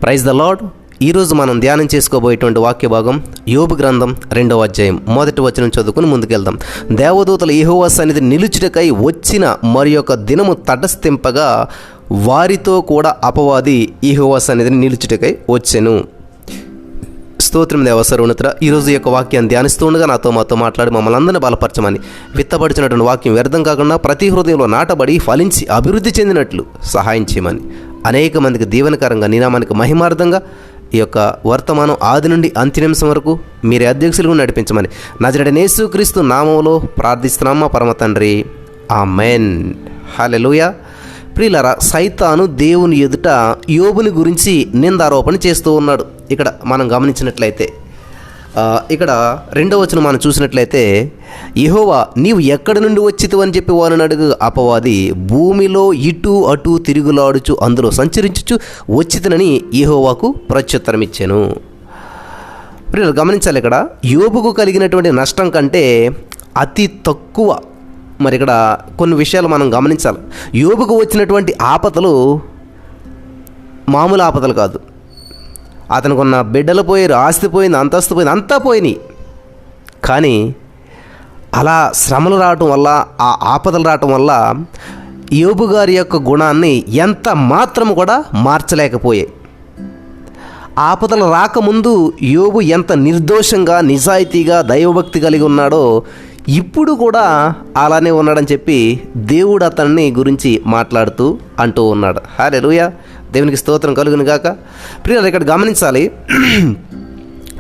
Praise the lord. ఈరోజు మనం ధ్యానం చేసుకోబోయేటువంటి వాక్య భాగం యోబు గ్రంథం 2వ అధ్యాయం 1వ వచనం చదువుకుని ముందుకెళ్దాం. దేవదూతలు యెహోవా సన్నిధి నిలుచుటకై వచ్చిన మరి యొక్క దినము తటస్థింపగా వారితో కూడా అపవాది యెహోవా సన్నిధిని నిలుచుటకై వచ్చెను. స్తోత్రం దేవ సర్వోన్నతుడా. ఈరోజు యొక్క వాక్యాన్ని ధ్యానిస్తూ ఉండగా మాతో మాట్లాడి మమ్మల్ని అందరినీ బలపరచమని, విత్తబడిచినటువంటి వాక్యం వ్యర్థం కాకుండా ప్రతి హృదయంలో నాటబడి ఫలించి అభివృద్ధి చెందినట్లు సహాయం చేయమని, అనేక మందికి దీవెనకరంగా నీ నామానికి మహిమార్థంగా ఈ యొక్క వర్తమానం ఆది నుండి అంత్య నిమిషం వరకు మీరే అధ్యక్షులుగా నడిపించమని నజరేయుడైన యేసుక్రీస్తు నామములో ప్రార్థిస్తున్నాం మా పరమ తండ్రి, ఆమేన్. హల్లెలూయా. ప్రియులారా, సైతాను దేవుని ఎదుట యోబుని గురించి నిందారోపణ చేస్తూ ఉన్నాడు. ఇక్కడ మనం గమనించినట్లయితే ఇక్కడ 2వ వచనం మనం చూసినట్లయితే, యెహోవా నీవు ఎక్కడి నుండి వచ్చితివి అని చెప్పి వారిని అడుగు, అపవాది భూమిలో ఇటు అటు తిరుగులాడుచు అందులో సంచరించుచు వచ్చితినని యెహోవాకు ప్రత్యుత్తరం ఇచ్చాను. ప్రియులు గమనించాలి, ఇక్కడ యోబుకు కలిగినటువంటి నష్టం కంటే అతి తక్కువ. మరి ఇక్కడ కొన్ని విషయాలు మనం గమనించాలి. యోబుకు వచ్చినటువంటి ఆపదలు మామూలు ఆపదలు కాదు. అతనికి ఉన్న బిడ్డలు పోయారు, ఆస్తి పోయింది, అంతస్తు పోయింది, అంతా పోయినాయి. కానీ అలా శ్రమలు రావటం వల్ల, ఆ ఆపదలు రావటం వల్ల యోబు గారి యొక్క గుణాన్ని ఎంత మాత్రం కూడా మార్చలేకపోయాయి. ఆపదలు రాకముందు యోబు ఎంత నిర్దోషంగా, నిజాయితీగా, దైవభక్తి కలిగి ఉన్నాడో ఇప్పుడు కూడా అలానే ఉన్నాడని చెప్పి దేవుడు అతన్ని గురించి మాట్లాడుతూ అంటూ ఉన్నాడు. హల్లెలూయా. దేవునికి స్తోత్రం కలుగును గాక. ప్రియులారా, ఇక్కడ గమనించాలి,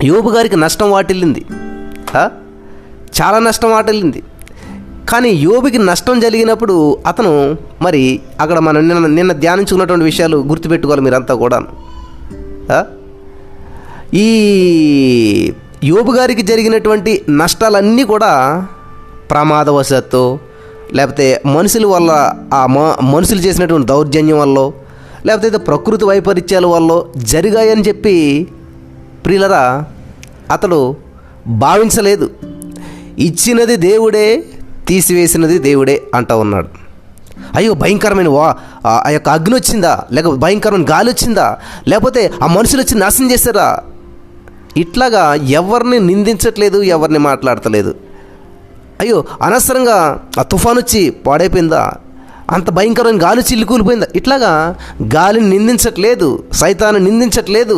యోబు గారికి నష్టం వాటిల్లింది, చాలా నష్టం వాటిల్లింది. కానీ యోబుకి నష్టం జరిగినప్పుడు అతను మరి అక్కడ మనం నిన్న ధ్యానించుకున్నటువంటి విషయాలు గుర్తుపెట్టుకోవాలి మీరంతా కూడా. ఈ యోబు గారికి జరిగినటువంటి నష్టాలన్నీ కూడా ప్రమాదవశాత్తు, లేకపోతే మనుషుల వల్ల, మనుషులు చేసినటువంటి దౌర్జన్యం వల్ల, లేకపోతే ప్రకృతి వైపరీత్యాల వల్ల జరిగాయని చెప్పి ప్రియులరా అతడు భావించలేదు. ఇచ్చినది దేవుడే, తీసివేసినది దేవుడే అంటూ ఉన్నాడు. అయ్యో భయంకరమైన ఆ యొక్క అగ్ని వచ్చిందా, లేకపోతే భయంకరమైన గాలి వచ్చిందా, లేకపోతే ఆ మనుషులు వచ్చి నాశనం చేశారా, ఇట్లాగా ఎవరిని నిందించట్లేదు, ఎవరిని మాట్లాడతలేదు. అయ్యో అనవసరంగా ఆ తుఫాను వచ్చి పాడైపోయిందా, అంత భయంకరమైన గాలి వచ్చి ఇల్లు కూలిపోయిందా, ఇట్లాగా గాలిని నిందించట్లేదు, సైతాన్ని నిందించట్లేదు,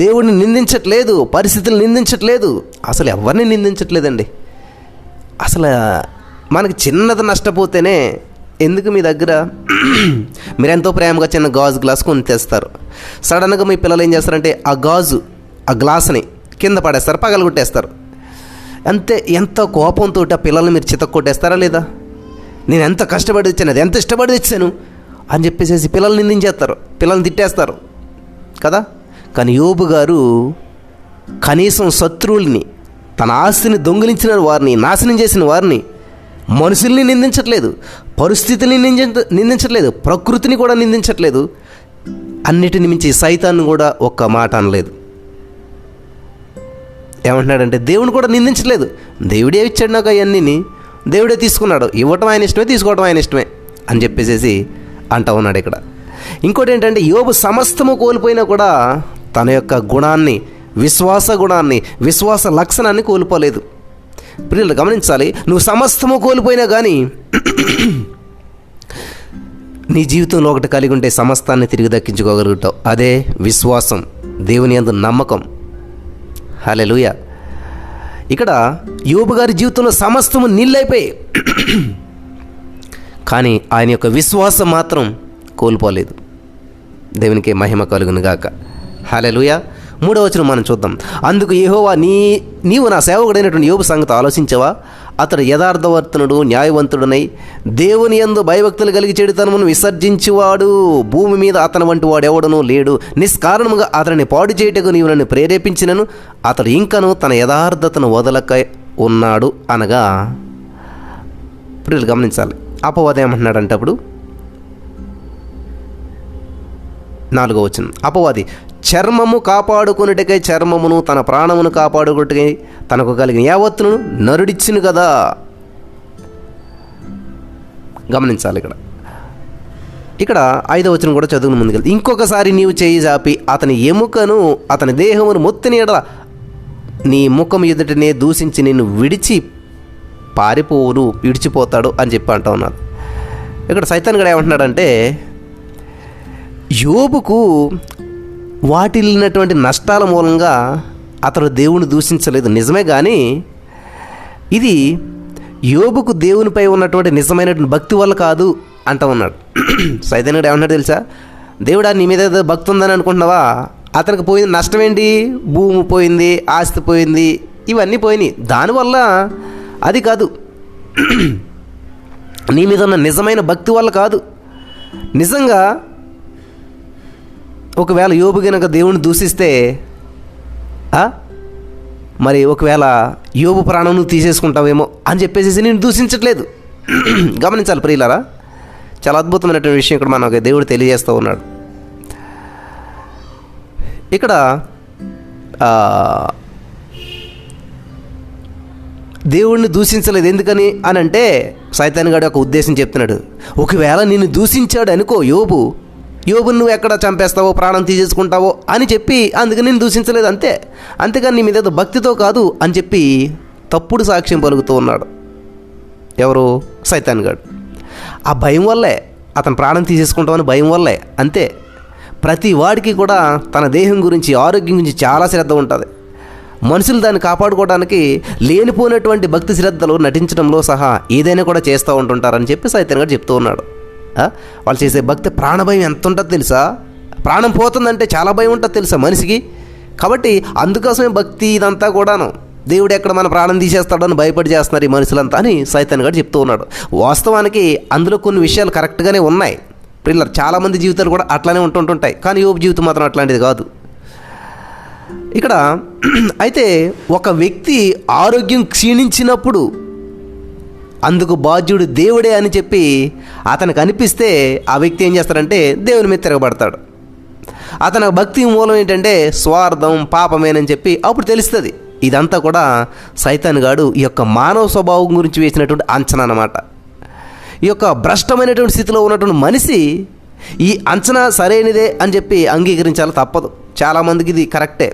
దేవుడిని నిందించట్లేదు, పరిస్థితులను నిందించట్లేదు, అసలు ఎవరిని నిందించట్లేదండి. అసలు మనకి చిన్నది నష్టపోతేనే, ఎందుకు మీ దగ్గర మీరు ఎంతో ప్రేమగా చిన్న గాజు గ్లాస్ కొని తెస్తారు, సడన్గా మీ పిల్లలు ఏం చేస్తారంటే ఆ గ్లాస్ని కింద పడేస్తారు, పగలగొట్టేస్తారు. అంతే, ఎంత కోపంతో ఆ పిల్లల్ని మీరు చితక్కొట్టేస్తారా లేదా? నేను ఎంత కష్టపడి తెచ్చాను, అది ఎంత ఇష్టపడి తెచ్చాను అని చెప్పేసి పిల్లల్ని నిందించేస్తారు, పిల్లల్ని తిట్టేస్తారు కదా. కానీ యోబు గారు కనీసం శత్రువుల్ని, తన ఆస్తిని దొంగిలించిన వారిని, నాశనం చేసిన వారిని, మనుషుల్ని నిందించట్లేదు, పరిస్థితుల్ని నిందించట్లేదు, ప్రకృతిని కూడా నిందించట్లేదు, అన్నిటిని మించి సైతాన్ని కూడా ఒక్క మాట అనలేదు. ఏమంటున్నాడంటే దేవుని కూడా నిందించలేదు. దేవుడే ఇచ్చాడు నాకు అవన్నీ, దేవుడే తీసుకున్నాడు, ఇవ్వటం ఆయన ఇష్టమే, తీసుకోవటం ఆయన ఇష్టమే అని చెప్పేసి అంటూ ఉన్నాడు ఇక్కడ. ఇంకోటి ఏంటంటే, యోబు సమస్తము కోల్పోయినా కూడా తన యొక్క గుణాన్ని, విశ్వాస గుణాన్ని, విశ్వాస లక్షణాన్ని కోల్పోలేదు. ప్రియులు గమనించాలి, నువ్వు సమస్తము కోల్పోయినా కానీ నీ జీవితంలో ఒకటి కలిగి ఉంటే సమస్తాన్ని తిరిగి దక్కించుకోగలుగుతావు. అదే విశ్వాసం, దేవుని యందు నమ్మకం. హల్లెలూయా. ఇక్కడ యోబు గారి జీవితంలో సమస్తము నీళ్ళైపోయాయి, కానీ ఆయన యొక్క విశ్వాసం మాత్రం కోల్పోలేదు. దేవునికి మహిమ కలుగును గాక. హల్లెలూయా. 3వ వచనం మనం చూద్దాం. అందుకు యెహోవా నీవు నా సేవకుడైనటువంటి యోబు సంగతి ఆలోచించవా? అతడు యథార్థవర్తనుడు, న్యాయవంతుడునై దేవుని యందు భయభక్తులు కలిగి చెడుతనమును విసర్జించువాడు, భూమి మీద అతని వంటి వాడు ఎవడనూ లేడు. నిష్కారణముగా అతనిని పాడు చేయుటకు నీవు నన్ను ప్రేరేపించినను అతడు ఇంకను తన యథార్థతను వదలక ఉన్నాడు అనగా. ఇప్పుడు గమనించాలి, అపవాది ఏమంటున్నాడంటే అప్పుడు 4వ వచనం, అపవాది చర్మము కాపాడుకొనుటకై చర్మమును, తన ప్రాణమును కాపాడుకొనుటకై తనకు కలిగిన యావత్తును నరుడిచ్చును కదా. గమనించాలి, ఇక్కడ ఇక్కడ 5వ వచనం కూడా చదువుకుని ముందుకెళ్తే, ఇంకొకసారి నీవు చేయి చాపి అతని ఎముకను అతని దేహమును మొత్తిని ఎడల నీ ముఖం ఎదుటనే దూషించి నిన్ను విడిచిపోతాడు అని చెప్పి అంటూ ఉన్నాడు. ఇక్కడ సైతాన్ గడు ఏమంటున్నాడంటే, యోబుకు వాటిల్లినటువంటి నష్టాల మూలంగా అతడు దేవుని దూషించలేదు నిజమే, కానీ ఇది యోబుకు దేవునిపై ఉన్నటువంటి నిజమైనటువంటి భక్తి వల్ల కాదు అంటూ ఉన్నాడు. సైతాన్ గడు ఏమన్నాడు తెలుసా, దేవుడా నీ మీద ఏదో భక్తి ఉందని అనుకుంటున్నావా, అతనికి పోయింది నష్టం ఏంటి, భూమి పోయింది, ఆస్తి పోయింది, ఇవన్నీ పోయినాయి, దానివల్ల అది కాదు, నీ మీద ఉన్న నిజమైన భక్తి వల్ల కాదు. నిజంగా ఒకవేళ యోబు గనక దేవుని దూషిస్తే మరి ఒకవేళ యోబు ప్రాణం నువ్వు తీసేసుకుంటావేమో అని చెప్పేసి నేను దూషించట్లేదు. గమనించాలి ప్రియులారా, చాలా అద్భుతమైనటువంటి విషయం ఇక్కడ మనకు దేవుడు తెలియజేస్తూ ఉన్నాడు. ఇక్కడ దేవుడిని దూషించలేదు ఎందుకని అని అంటే, సైతాన్ గాడి ఒక ఉద్దేశం చెప్తున్నాడు. ఒకవేళ నిన్ను దూషించాడు అనుకో యోబుని నువ్వు ఎక్కడ చంపేస్తావో, ప్రాణం తీసేసుకుంటావో అని చెప్పి అందుకని నేను దూషించలేదు అంతే, అంతేగాని నీ మీద భక్తితో కాదు అని చెప్పి తప్పుడు సాక్ష్యం పలుకుతూ ఉన్నాడు. ఎవరు? సైతాన్ గాడు. ఆ భయం వల్లే, అతను ప్రాణం తీసేసుకుంటామని భయం వల్లే, అంతే. ప్రతి వాడికి కూడా తన దేహం గురించి, ఆరోగ్యం గురించి చాలా శ్రద్ధ ఉంటుంది. మనుషులు దాన్ని కాపాడుకోవడానికి లేనిపోయినటువంటి భక్తి శ్రద్ధలు నటించడంలో సహా ఏదైనా కూడా చేస్తూ ఉంటుంటారని చెప్పి సైతాన్ గారు చెప్తూ ఉన్నాడు. వాళ్ళు చేసే భక్తి ప్రాణభయం ఎంత ఉంటుందో తెలుసా, ప్రాణం పోతుందంటే చాలా భయం ఉంటుంది తెలుసా మనిషికి. కాబట్టి అందుకోసమే భక్తి ఇదంతా కూడాను, దేవుడు ఎక్కడ మన ప్రాణం తీసేస్తాడని భయపడి చేస్తున్నారు ఈ మనుషులంతా అని సైతాన్ గారు చెప్తూ ఉన్నాడు. వాస్తవానికి అందులో కొన్ని విషయాలు కరెక్ట్గానే ఉన్నాయి. పిల్లలు చాలామంది జీవితాలు కూడా అట్లానే ఉంటుంటాయి, కానీ యోబు జీవితం మాత్రం అట్లాంటిది కాదు. ఇక్కడ అయితే ఒక వ్యక్తి ఆరోగ్యం క్షీణించినప్పుడు అందుకు బాధ్యుడు దేవుడే అని చెప్పి అతనికి అనిపిస్తే ఆ వ్యక్తి ఏం చేస్తాడంటే దేవుని మీద తిరగబడతాడు. అతని భక్తి మూలం ఏంటంటే స్వార్థం, పాపమేనని చెప్పి అప్పుడు తెలుస్తుంది. ఇదంతా కూడా సైతాన్ గాడు ఈ యొక్క మానవ స్వభావం గురించి వేసినటువంటి అంచనా అన్నమాట. ఈ యొక్క భ్రష్టమైనటువంటి స్థితిలో ఉన్నటువంటి మనిషి ఈ అంచనా సరైనదే అని చెప్పి అంగీకరించాలి, తప్పదు. చాలామందికి ఇది కరెక్టే.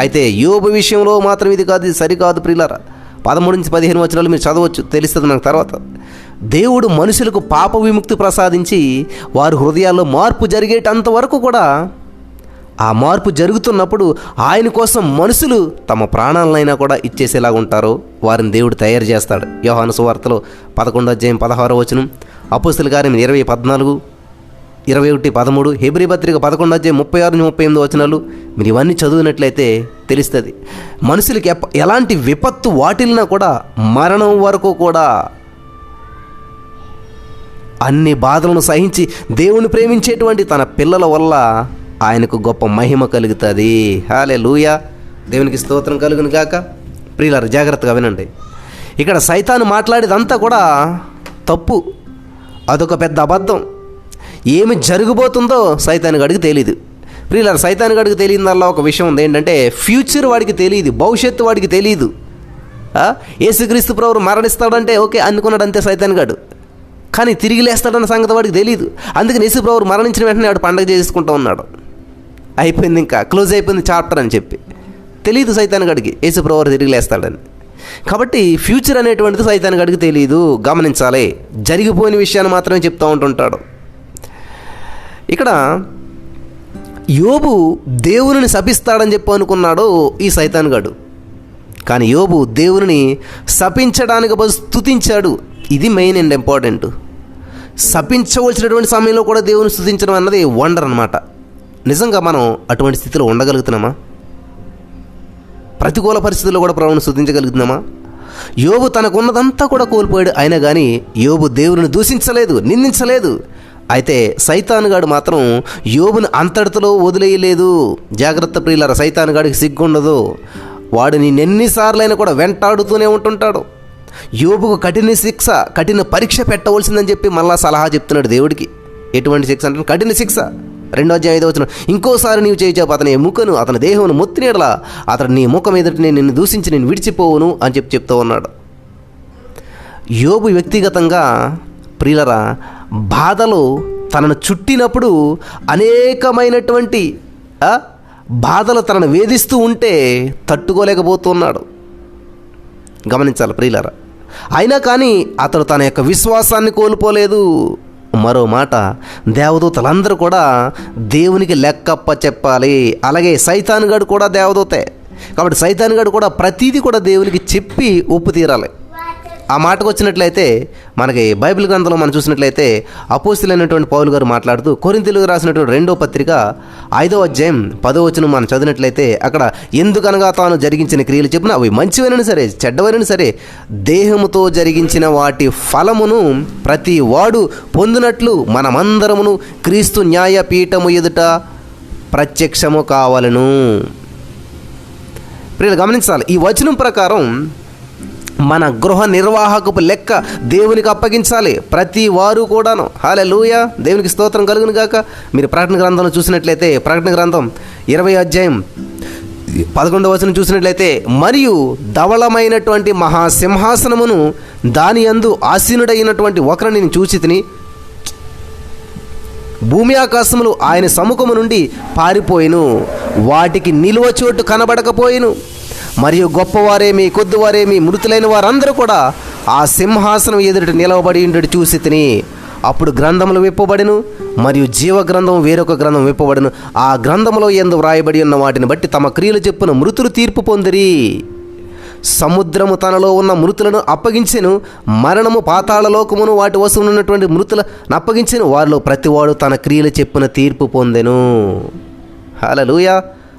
అయితే యోబు విషయంలో మాత్రం ఇది కాదు, ఇది సరికాదు ప్రియులారా. 13 నుంచి 15 వచనాలు మీరు చదవచ్చు, తెలుస్తుంది మనకు తర్వాత. దేవుడు మనుషులకు పాప విముక్తి ప్రసాదించి వారి హృదయాల్లో మార్పు జరిగేటంత వరకు కూడా ఆ మార్పు జరుగుతున్నప్పుడు ఆయన కోసం మనుషులు తమ ప్రాణాలనైనా కూడా ఇచ్చేసేలాగా ఉంటారో వారిని దేవుడు తయారు చేస్తాడు. యోహాను సువార్తలో 11వ అధ్యాయం 16వ వచనం, అపోస్తలుల కార్యం 20:14, 21:13, హెబ్రీ పత్రిక 11వ అధ్యాయం 36-38 వచనాలు మీరు ఇవన్నీ చదివినట్లయితే తెలుస్తుంది. మనుషులకి ఎలాంటి విపత్తు వాటిల్నా కూడా మరణం వరకు కూడా అన్ని బాధలను సహించి దేవుని ప్రేమించేటువంటి తన పిల్లల వల్ల ఆయనకు గొప్ప మహిమ కలుగుతుంది. హల్లెలూయా, దేవునికి స్తోత్రం కలుగును గాక. ప్రియులారా జాగ్రత్తగా వినండి. ఇక్కడ సైతాను మాట్లాడేదంతా కూడా తప్పు, అదొక పెద్ద అబద్ధం. ఏమి జరగబోతుందో సైతాను గడికి తెలియదు. ప్రియులారా సైతాను గడికి తెలియదల్లా ఒక విషయం ఉంది, ఏంటంటే ఫ్యూచర్ వాడికి తెలియదు, భవిష్యత్తు వాడికి తెలియదు. యేసుక్రీస్తు ప్రభువు మరణిస్తాడంటే ఓకే అనుకున్నాడు అంతే సైతాను గడు, కానీ తిరిగి లేస్తాడన్న సంగతి వాడికి తెలియదు. అందుకని యేసు ప్రభువు మరణించిన వెంటనే వాడు పండగ చేసుకుంటూ ఉన్నాడు. అయిపోయింది, ఇంకా క్లోజ్ అయిపోయింది చాప్టర్ అని చెప్పి. తెలియదు సైతాను గడికి యేసు ప్రభువు తిరిగి లేస్తాడని. కాబట్టి ఫ్యూచర్ అనేటువంటిది సైతాను గడికి తెలియదు. గమనించాలి, జరిగిపోయిన విషయాన్ని మాత్రమే చెప్తూ ఉంటుంటాడు. ఇక్కడ యోబు దేవుని శపిస్తాడని చెప్పి అనుకున్నాడు ఈ సైతాన్ గడు, కానీ యోబు దేవుని శపించడానికి బదులు స్తుతించాడు. ఇది మెయిన్ అండ్ ఇంపార్టెంట్. శపించవలసినటువంటి సమయంలో కూడా దేవుని స్తుతించడం అన్నది వండర్ అన్నమాట. నిజంగా మనం అటువంటి స్థితిలో ఉండగలుగుతున్నామా? ప్రతికూల పరిస్థితుల్లో కూడా ప్రభువుని స్తుతించగలుగుతున్నామా? యోబు తనకున్నదంతా కూడా కోల్పోయాడు, అయినా కానీ యోబు దేవుని దూషించలేదు, నిందించలేదు. అయితే సైతాను గాడు మాత్రం యోబుని అంతటితో వదిలేయలేదు. జాగ్రత్త ప్రియులారా, సైతాను గాడికి సిగ్గుండదు. వాడు నిన్నెన్నిసార్లైనా కూడా వెంటాడుతూనే ఉంటుంటాడు. యోబుకు కఠిన పరీక్ష పెట్టవలసిందని చెప్పి మళ్ళా సలహా చెప్తున్నాడు దేవుడికి. ఎటువంటి శిక్ష అంటే కఠిన శిక్ష. 2వ అధ్యాయం 5వ వచనం, ఇంకోసారి నీవు చేయించావు అతని ఎముకను అతని దేహమును మొత్తినేడలా అతడు నీ ముఖం ఎదుటి నిన్ను దూషించి నేను విడిచిపోవును అని చెప్తూ ఉన్నాడు. యోబు వ్యక్తిగతంగా ప్రియులరా బాధలు తనను చుట్టినప్పుడు అనేకమైనటువంటి బాధలు తనను వేధిస్తూ ఉంటే తట్టుకోలేకపోతున్నాడు. గమనించాలి ప్రియులారా. అయినా కానీ అతడు తన యొక్క విశ్వాసాన్ని కోల్పోలేదు. మరో మాట, దేవదూతలందరూ కూడా దేవునికి లెక్కప్ప చెప్పాలి. అలాగే సైతానుగాడు కూడా దేవదూతే కాబట్టి సైతానుగాడు కూడా ప్రతీది కూడా దేవునికి చెప్పి ఒప్పు తీరాలి. ఆ మాటకు వచ్చినట్లయితే మనకి బైబిల్ గ్రంథంలో మనం చూసినట్లయితే అపోస్తలులైనటువంటి పౌలు గారు మాట్లాడుతూ కొరింథీయులకు రాసినటువంటి 2వ పత్రిక 5వ అధ్యాయం 10వ వచనం మనం చదివినట్లయితే అక్కడ ఎందుకనగా తాను జరిగించిన క్రియలు చెప్పిన అవి మంచివైనా సరే చెడ్డవైనా సరే దేహముతో జరిగించిన వాటి ఫలమును ప్రతి వాడు పొందినట్లు మనమందరమును క్రీస్తు న్యాయపీఠము ఎదుట ప్రత్యక్షము కావాలను. ప్రియులు గమనించాలి, ఈ వచనం ప్రకారం మన గృహ నిర్వాహకపు లెక్క దేవునికి అప్పగించాలి ప్రతి వారు కూడాను. హల్లెలూయా, దేవునికి స్తోత్రం కలుగును గాక. మీరు ప్రకటన గ్రంథంలో చూసినట్లయితే ప్రకటన గ్రంథం 20వ అధ్యాయం 11వ వచనం చూసినట్లయితే మరియు ధవళమైనటువంటి మహాసింహాసనమును దాని యందు ఆసీనుడైనటువంటి ఒకరిని నేను చూచి తిని భూమి ఆకాశములు ఆయన సముఖము నుండి పారిపోయిను, వాటికి నిలువ చోటు కనబడకపోయిను. మరియు గొప్పవారేమి కొద్దివారేమి మృతులైన వారందరూ కూడా ఆ సింహాసనం ఎదుట నిలవబడి ఉండేది చూసి తిని అప్పుడు గ్రంథములు విప్పబడిను మరియు జీవ గ్రంథం వేరొక గ్రంథం విప్పబడిను. ఆ గ్రంథములో యందు వ్రాయబడి ఉన్న వాటిని బట్టి తమ క్రియలు చెప్పున మృతులు తీర్పు పొందిరి. సముద్రము తనలో ఉన్న మృతులను అప్పగించెను, మరణము పాతాళ లోకమును వాటి వశమున ఉన్నటువంటి మృతులను అప్పగించెను, వారిలో ప్రతివాడు తన క్రియలు చెప్పున తీర్పు పొందెను. హల్లెలూయా.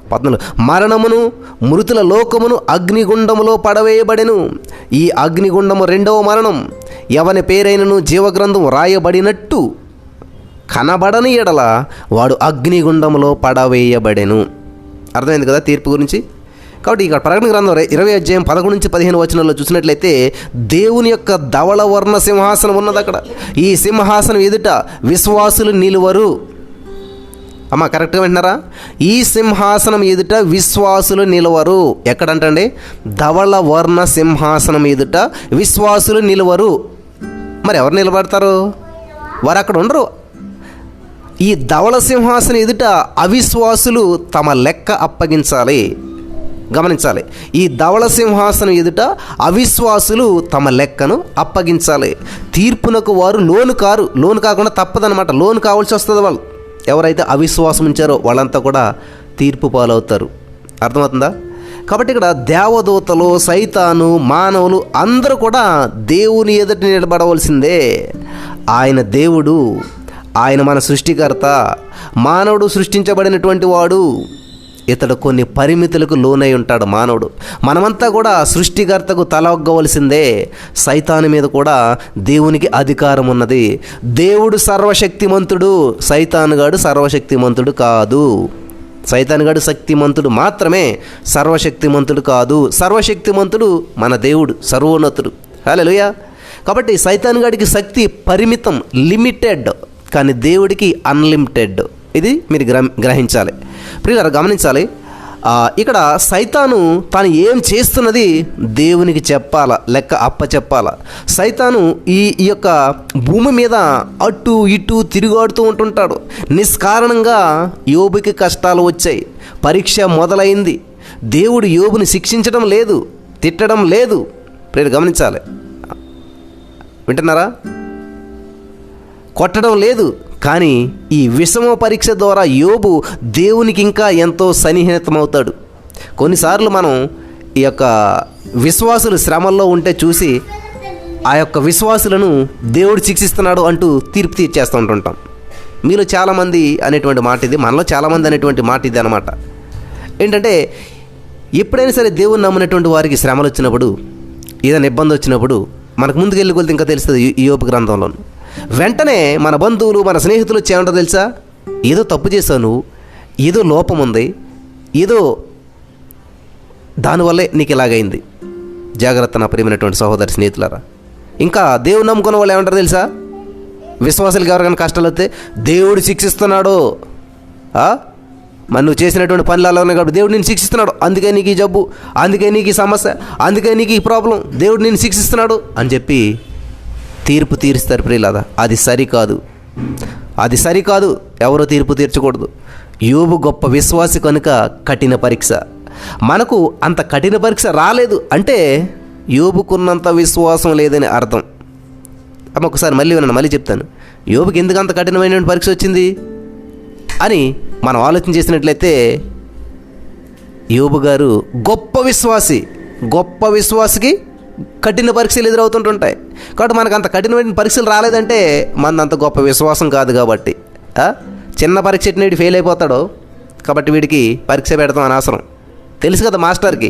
14 మరణమును మృతుల లోకమును అగ్నిగుండములో పడవేయబడెను. ఈ అగ్నిగుండము 2వ మరణం. ఎవని పేరైనను జీవగ్రంథం రాయబడినట్టు కనబడని ఎడల వాడు అగ్నిగుండములో పడవేయబడెను. అర్థమైంది కదా తీర్పు గురించి. కాబట్టి ఇక్కడ ప్రకటన గ్రంథం 20వ అధ్యాయం 11 నుంచి 15 వచనాల్లో చూసినట్లయితే దేవుని యొక్క ధవళ వర్ణ సింహాసనం ఉన్నది అక్కడ. ఈ సింహాసనం ఎదుట విశ్వాసులు నిలువరు. అమ్మా కరెక్ట్గా వింటున్నారా? ఈ సింహాసనం ఎదుట విశ్వాసులు నిలవరు. ఎక్కడంటండి? ధవళ వర్ణ సింహాసనం ఎదుట విశ్వాసులు నిలవరు. మరి ఎవరు నిలబడతారు? వారు అక్కడ ఉండరు. ఈ ధవళ సింహాసనం ఎదుట అవిశ్వాసులు తమ లెక్క అప్పగించాలి. గమనించాలి, ఈ ధవళ సింహాసనం ఎదుట అవిశ్వాసులు తమ లెక్కను అప్పగించాలి. తీర్పునకు వారు లోను కాకుండా తప్పదనమాట. లోను కావాల్సి వస్తుంది. వాళ్ళు ఎవరైతే అవిశ్వాసం ఉంచారో వాళ్ళంతా కూడా తీర్పు పాలవుతారు. అర్థమవుతుందా? కాబట్టి ఇక్కడ దేవదూతలు, సైతాను, మానవులు అందరూ కూడా దేవుని ఎదుట నిలబడవలసిందే. ఆయన దేవుడు, ఆయన మన సృష్టికర్త. మానవుడు సృష్టించబడినటువంటి వాడు. ఇతడు కొన్ని పరిమితులకు లోనై ఉంటాడు మానవుడు. మనమంతా కూడా సృష్టికర్తకు తలొగ్గవలసిందే. సైతాను మీద కూడా దేవునికి అధికారం ఉన్నది. దేవుడు సర్వశక్తిమంతుడు, సైతానుగాడు సర్వశక్తిమంతుడు కాదు. సైతానుగాడు శక్తిమంతుడు మాత్రమే, సర్వశక్తిమంతుడు కాదు. సర్వశక్తిమంతుడు మన దేవుడు, సర్వోన్నతుడు. హల్లెలూయా. కాబట్టి సైతానుగాడికి శక్తి పరిమితం, లిమిటెడ్, కానీ దేవుడికి అన్లిమిటెడ్. ఇది మీరు గ్రహించాలి. ప్రియులారా గమనించాలి. ఇక్కడ సైతాను తాను ఏం చేస్తున్నది దేవునికి చెప్పాలా, లెక్క అప్పచెప్పాలా. సైతాను ఈ యొక్క భూమి మీద అటు ఇటు తిరుగాడుతూ ఉంటుంటాడు. నిష్కారణంగా యోబుకి కష్టాలు వచ్చాయి, పరీక్ష మొదలైంది. దేవుడు యోబుని శిక్షించడం లేదు, తిట్టడం లేదు. ప్రియులు గమనించాలి, వింటున్నారా? కొట్టడం లేదు. కానీ ఈ విషమ పరీక్ష ద్వారా యోబు దేవునికి ఇంకా ఎంతో సన్నిహితమవుతాడు. కొన్నిసార్లు మనం ఈ యొక్క విశ్వాసులు శ్రమల్లో ఉంటే చూసి ఆ యొక్క విశ్వాసులను దేవుడు శిక్షిస్తున్నాడు అంటూ తీర్పు తీర్చేస్తూ ఉంటుంటాం. మీలో చాలామంది అనేటువంటి మాట ఇది, మనలో చాలామంది అనేటువంటి మాట ఇది అనమాట. ఏంటంటే ఎప్పుడైనా సరే దేవుని నమ్మినటువంటి వారికి శ్రమలు వచ్చినప్పుడు, ఏదైనా ఇబ్బంది వచ్చినప్పుడు మనకు ముందుకు వెళ్ళి కొలితే ఇంకా తెలుస్తుంది యోబు గ్రంథంలో. వెంటనే మన బంధువులు, మన స్నేహితులు వచ్చేమంటో తెలుసా? ఏదో తప్పు చేశావు నువ్వు, ఏదో లోపం ఉంది, ఏదో దానివల్లే నీకు ఇలాగైంది. జాగ్రత్త నా ప్రియమైనటువంటి సహోదరి స్నేహితులారా. ఇంకా దేవుడు నమ్ముకున్న వాళ్ళు ఏమంటారు తెలుసా? విశ్వాసాలకు ఎవరికైనా కష్టాలు వస్తే దేవుడు శిక్షిస్తున్నాడు, మరి నువ్వు చేసినటువంటి పనులు అలా ఉన్నాయి కాబట్టి దేవుడు నేను శిక్షిస్తున్నాడు, అందుకే నీకు ఈ జబ్బు, అందుకే నీకు ఈ సమస్య, అందుకే నీకు ఈ ప్రాబ్లం, దేవుడు నేను శిక్షిస్తున్నాడు అని చెప్పి తీర్పు తీరుస్తారు ప్రియులారా. అది సరికాదు. అది సరికాదు, ఎవరో తీర్పు తీర్చకూడదు. యోబు గొప్ప విశ్వాసి కనుక కఠిన పరీక్ష. మనకు అంత కఠిన పరీక్ష రాలేదు అంటే యోబుకున్నంత విశ్వాసం లేదని అర్థం. అమ్మ ఒకసారి మళ్ళీ వినండి, మళ్ళీ చెప్తాను. యోబుకి ఎందుకు అంత కఠినమైన పరీక్ష వచ్చింది అని మనం ఆలోచన చేసినట్లయితే, యోబు గారు గొప్ప విశ్వాసి. గొప్ప విశ్వాసికి కఠిన పరీక్షలు ఎదురవుతుంటుంటాయి. కాబట్టి మనకు అంత కఠినమైన పరీక్షలు రాలేదంటే మన అంత గొప్ప విశ్వాసం కాదు. కాబట్టి చిన్న పరీక్ష ఎట్టిన ఫెయిల్ అయిపోతాడో, కాబట్టి వీడికి పరీక్ష పెడతాం అనవసరం. తెలుసు కదా మాస్టర్కి,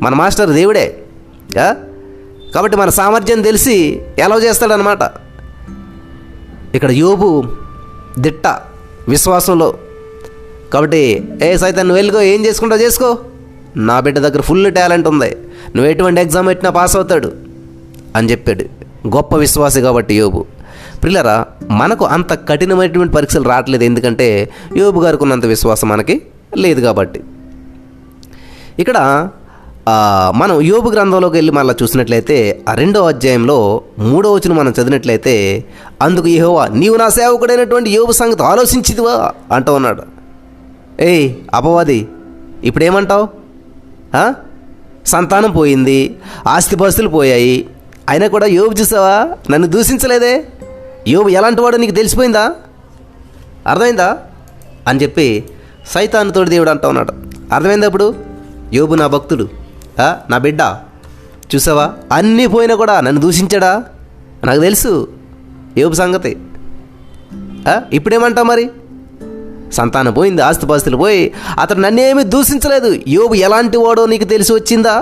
మన మాస్టర్ దేవుడే. కాబట్టి మన సామర్థ్యం తెలిసి ఎలా చేస్తాడనమాట. ఇక్కడ యోబు దిట్ట విశ్వాసంలో. కాబట్టి సైతాన్ నువ్వు వెళ్ళుకో, ఏం చేసుకుంటావు చేసుకో, నా బిడ్డ దగ్గర ఫుల్ టాలెంట్ ఉంది, నువ్వు ఎటువంటి ఎగ్జామ్ పెట్టినా పాస్ అవుతాడు అని చెప్పాడు. గొప్ప విశ్వాసి కాబట్టి యోబు. ప్రియులారా, మనకు అంత కఠినమైనటువంటి పరీక్షలు రావట్లేదు, ఎందుకంటే యోబు గారికి ఉన్నంత విశ్వాసం మనకి లేదు కాబట్టి. ఇక్కడ మనం యోబు గ్రంథంలోకి వెళ్ళి మళ్ళీ చూసినట్లయితే ఆ 2వ అధ్యాయంలో 3వ వచనం మనం చదివినట్లయితే, అందుకు యెహోవా నీవు నా సేవకుడైనటువంటి యోబు సంగతి ఆలోచించిదివా అంటూ ఉన్నాడు. అపవాది, ఇప్పుడేమంటావు? సంతానం పోయింది, ఆస్తిపాస్తులు పోయాయి, అయినా కూడా యోబు చూసావా, నన్ను దూషించలేదే, యోబు ఎలాంటి వాడో నీకు తెలిసిపోయిందా, అర్థమైందా అని చెప్పి సైతానుతోటి దేవుడు అంటూ ఉన్నాడు. అర్థమైందా? ఇప్పుడు యోబు నా భక్తుడు, నా బిడ్డ, చూసావా అన్నీ పోయినా కూడా నన్ను దూషించాడా, నాకు తెలుసు యోబు సంగతి. ఇప్పుడేమంటావు మరి? సంతానం పోయింది, ఆస్తిపాస్తులు పోయి, అతడు నన్నేమీ దూషించలేదు, యోబు ఎలాంటి వాడో నీకు తెలిసి వచ్చిందా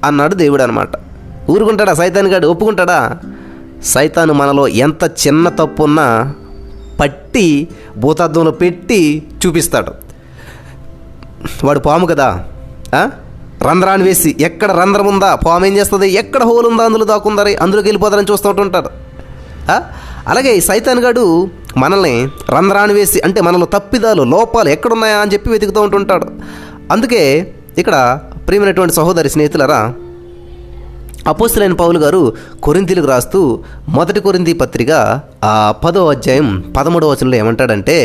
అన్నాడు దేవుడు అనమాట. ఊరుకుంటాడా సైతాన్ గాడు? ఒప్పుకుంటాడా? సైతాను మనలో ఎంత చిన్న తప్పు ఉన్నా పట్టి భూతద్దంలో పెట్టి చూపిస్తాడు. వాడు పాము కదా, రంధ్రాన్ని వేసి ఎక్కడ రంధ్రం ఉందా పాము ఏం చేస్తుంది, ఎక్కడ హోల్ ఉందా అందులో దాక్కుందని అందులోకి వెళ్ళిపోతారని చూస్తూ ఉంటుంటారు. అలాగే సైతాన్ గాడు మనల్ని రంధ్రాన్ని వేసి, అంటే మనలో తప్పిదాలు లోపాలు ఎక్కడున్నాయా అని చెప్పి వెతుకుతూ ఉంటుంటాడు. అందుకే ఇక్కడ ప్రియమైనటువంటి సహోదరి స్నేహితులరా, అపోస్తలుడైన పౌలు గారు కొరింథీయులకు రాస్తూ 1 కొరింథీ పత్రిక 10వ అధ్యాయం 13వ వచనంలో ఏమంటాడంటే,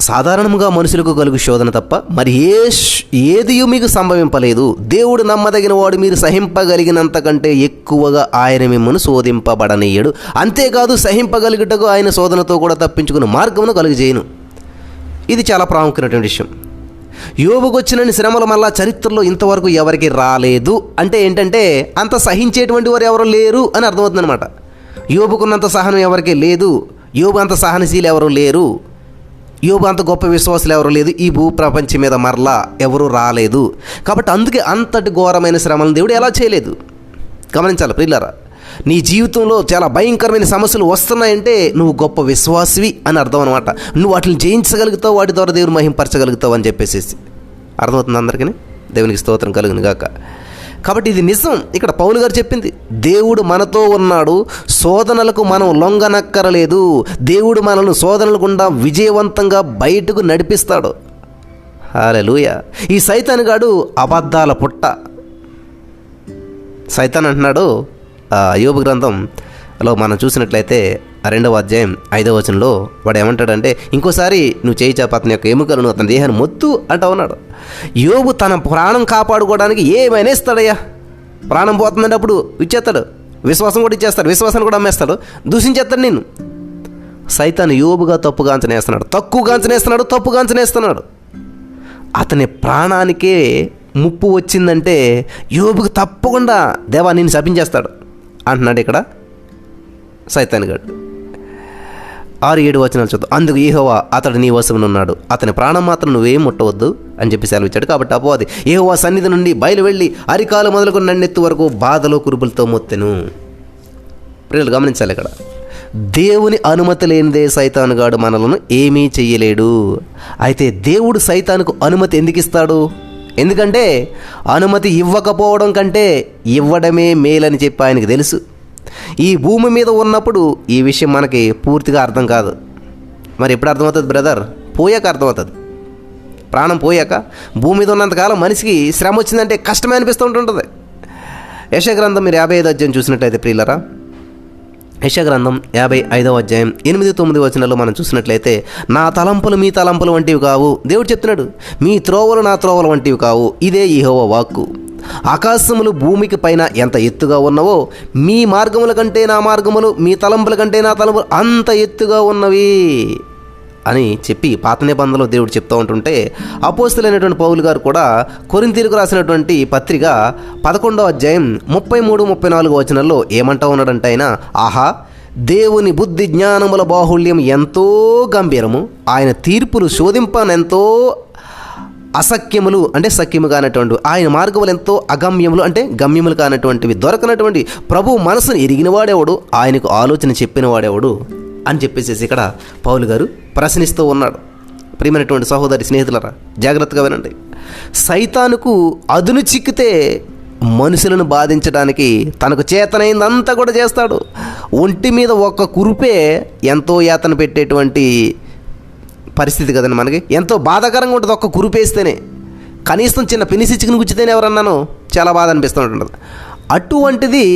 సాధారణముగా మనుషులకు కలుగు శోధన తప్ప మరి ఏదియూ మీకు సంభవింపలేదు. దేవుడు నమ్మదగిన వాడు, మీరు సహింపగలిగినంత కంటే ఎక్కువగా ఆయన మిమ్మల్ని శోధింపబడనీయడు. అంతేకాదు సహింపగలుగుటకు ఆయన శోధనతో కూడా తప్పించుకుని మార్గమును కలుగజేయును. ఇది చాలా ప్రాముఖ్యమైనటువంటి విషయం. యోబుకు వచ్చిన శ్రమల మళ్ళా చరిత్రలో ఇంతవరకు ఎవరికి రాలేదు. అంటే ఏంటంటే అంత సహించేటువంటి వారు ఎవరు లేరు అని అర్థమవుతుంది అనమాట. యోబుకున్నంత సహనం ఎవరికీ లేదు, యోబు అంత సహనశీలు ఎవరు లేరు, యోబు అంత గొప్ప విశ్వాసులు ఎవరు లేదు, ఈ భూప్రపంచం మీద మరలా ఎవరు రాలేదు. కాబట్టి అందుకే అంతటి ఘోరమైన శ్రమలను దేవుడు ఎలా చేయలేదు. గమనించాలి ప్రియులారా, నీ జీవితంలో చాలా భయంకరమైన సమస్యలు వస్తున్నాయంటే నువ్వు గొప్ప విశ్వాసివి అని అర్థం అనమాట. నువ్వు వాటిని జయించగలుగుతావు, వాటి ద్వారా దేవుని మహింపరచగలుగుతావు అని చెప్పేసి అర్థమవుతుంది అందరికీ. దేవునికి స్తోత్రం కలుగును గాక. కాబట్టి ఇది నిజం. ఇక్కడ పౌలు గారు చెప్పింది, దేవుడు మనతో ఉన్నాడు, శోధనలకు మనం లొంగనక్కరలేదు, దేవుడు మనల్ని శోధనల గుండా విజయవంతంగా బయటకు నడిపిస్తాడు. హల్లెలూయా. ఈ సైతాన్ గాడు అబద్ధాల పుట్ట. సైతాన్ అంటున్నాడు యోబు గ్రంథంలో మనం చూసినట్లయితే 2వ అధ్యాయం 5వ వచనంలో వాడు ఏమంటాడంటే, ఇంకోసారి నువ్వు చేయి చాప అతని యొక్క ఎముకలను అతని దేహాన్ని మొత్తు అంటా ఉన్నాడు. యోబు తన ప్రాణం కాపాడుకోవడానికి ఏమైనా ఇస్తాడయ్యా. ప్రాణం పోతుందంటే అప్పుడు ఇచ్చేస్తాడు, విశ్వాసం కూడా ఇచ్చేస్తాడు, విశ్వాసాన్ని కూడా అమ్మేస్తాడు, దూషించేస్తాడు నిన్ను. సైతాను యోబుగా తప్పుగా అంచనేస్తున్నాడు, తక్కువగా అంచనేస్తున్నాడు, తప్పుగా అంచనేస్తున్నాడు. అతని ప్రాణానికే ముప్పు వచ్చిందంటే యోబుకు తప్పకుండా దేవా నిన్ను శపించేస్తాడు అంటున్నాడు ఇక్కడ సైతాన్ గాడు. 6-7 వచనాలు చూద్దాం. అందుకు యెహోవా అతడు నీ వశమునున్నాడు, అతని ప్రాణం మాత్రం నువ్వేం ముట్టవద్దు అని చెప్పి సెలవిచ్చాడు. కాబట్టి అపవాది యెహోవా సన్నిధి నుండి బయలు వెళ్ళి అరికాలు మొదలుకొని నన్నెత్తు వరకు బాధలో కురుపులతో మొత్తెను. ప్రియులు గమనించాలి, ఇక్కడ దేవుని అనుమతి లేనిదే సైతాను గాడు మనలను ఏమీ చెయ్యలేడు. అయితే దేవుడు సైతానుకు అనుమతి ఎందుకు ఇస్తాడు? ఎందుకంటే అనుమతి ఇవ్వకపోవడం కంటే ఇవ్వడమే మేలని చెప్పి ఆయనకు తెలుసు. ఈ భూమి మీద ఉన్నప్పుడు ఈ విషయం మనకి పూర్తిగా అర్థం కాదు. మరి ఎప్పుడు అర్థమవుతుంది బ్రదర్? పోయాక అర్థమవుతుంది. ప్రాణం పోయాక. భూమి మీద ఉన్నంతకాలం మనిషికి శ్రమ వచ్చిందంటే కష్టమే అనిపిస్తూ ఉంటుంటుంది. యెషయా గ్రంథం మీరు 55వ అధ్యాయం చూసినట్టయితే ప్రియులరా, యెషయా గ్రంథం 55వ అధ్యాయం 8-9 వచనాల్లో మనం చూసినట్లయితే, నా తలంపులు మీ తలంపులు వంటివి కావు. దేవుడు చెప్తున్నాడు, మీ త్రోవలు నా త్రోవలు వంటివి కావు. ఇదే యెహోవా వాక్కు. ఆకాశములు భూమికి పైన ఎంత ఎత్తుగా ఉన్నవో, మీ మార్గముల కంటే నా మార్గములు, మీ తలంపుల కంటే నా తలంపులు అంత ఎత్తుగా ఉన్నవి అని చెప్పి పాత నిబంధనలో దేవుడు చెప్తూ ఉంటుంటే, అపోస్తలులైనటువంటి పౌలు గారు కూడా కొరింథీయులకు రాసినటువంటి పత్రిక 11వ అధ్యాయం 33-34 వచనాల్లో ఏమంటా ఉన్నాడంటే ఆయన, ఆహా, దేవుని బుద్ధి జ్ఞానముల బాహుళ్యం ఎంతో గంభీరము, ఆయన తీర్పులు శోధింపనెంతో అసఖ్యములు అంటే సఖ్యము కానటువంటి, ఆయన మార్గములు ఎంతో అగమ్యములు అంటే గమ్యములు కానటువంటివి, దొరకనటువంటి ప్రభు మనసును ఎరిగిన వాడేవాడు, ఆయనకు ఆలోచన చెప్పిన వాడేవాడు అని చెప్పేసి ఇక్కడ పౌలు గారు ప్రశ్నిస్తూ ఉన్నాడు. ప్రియమైనటువంటి సహోదరి స్నేహితులరా, జాగ్రత్తగా వినండి. సైతానుకు అదును చిక్కితే మనుషులను బాధించడానికి తనకు చేతనైందంతా కూడా చేస్తాడు. ఒంటి మీద ఒక్క కురుపే ఎంతో యాతన పెట్టేటువంటి పరిస్థితి కదండి మనకి. ఎంతో బాధాకరంగా ఉంటుంది ఒక్క కురుపేస్తేనే. కనీసం చిన్న పెనిసి చికెన్ గుచ్చితేనే ఎవరన్నాను చాలా బాధ అనిపిస్తుంటుంది. అటువంటిది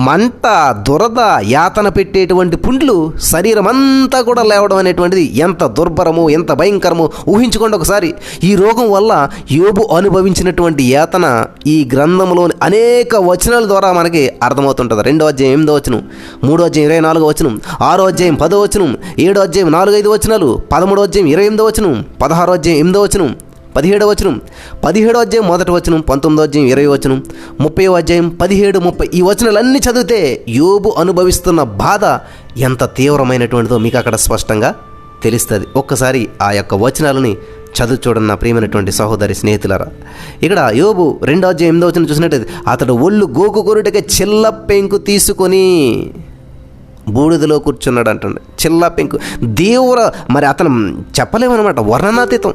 మంట, దురద, యాతన పెట్టేటువంటి పుండ్లు శరీరం అంతా కూడా లేవడం అనేటువంటిది ఎంత దుర్భరమో, ఎంత భయంకరమో ఊహించుకోండి ఒకసారి. ఈ రోగం వల్ల యోబు అనుభవించినటువంటి యాతన ఈ గ్రంథంలోని అనేక వచనాల ద్వారా మనకి అర్థమవుతుంటుంది. 2వ అధ్యాయం 8వ వచనం, 3వ అధ్యాయం 24వ వచనం, 6వ అధ్యాయం 10వ వచనం, 7వ అధ్యాయం 4-5 వచనాలు, 13వ అధ్యాయం 28వ వచనం, 16వ అధ్యాయం 8వ వచనం, 17వ వచనం, 17వ అధ్యాయం 1వ వచనం, 19వ అధ్యాయం 20వ వచనం, 30వ అధ్యాయం 17-30 ఈ వచనాలన్నీ చదివితే యోబు అనుభవిస్తున్న బాధ ఎంత తీవ్రమైనటువంటిదో మీకు అక్కడ స్పష్టంగా తెలుస్తుంది. ఒక్కసారి ఆ యొక్క వచనాలని చదువు చూడండి నా ప్రియమైనటువంటి సహోదరి స్నేహితులారా. ఇక్కడ యోబు 2వ అధ్యాయం 8వ వచనం చూసినట్టయితే, అతడు ఒళ్ళు గోకు కొరుటకే చిల్ల పెంకు తీసుకొని బూడిదలో కూర్చున్నాడు అంటుండే. చిల్ల పెంకు తీవ్ర, మరి అతను చెప్పలేమన్నమాట, వర్ణనాతీతం.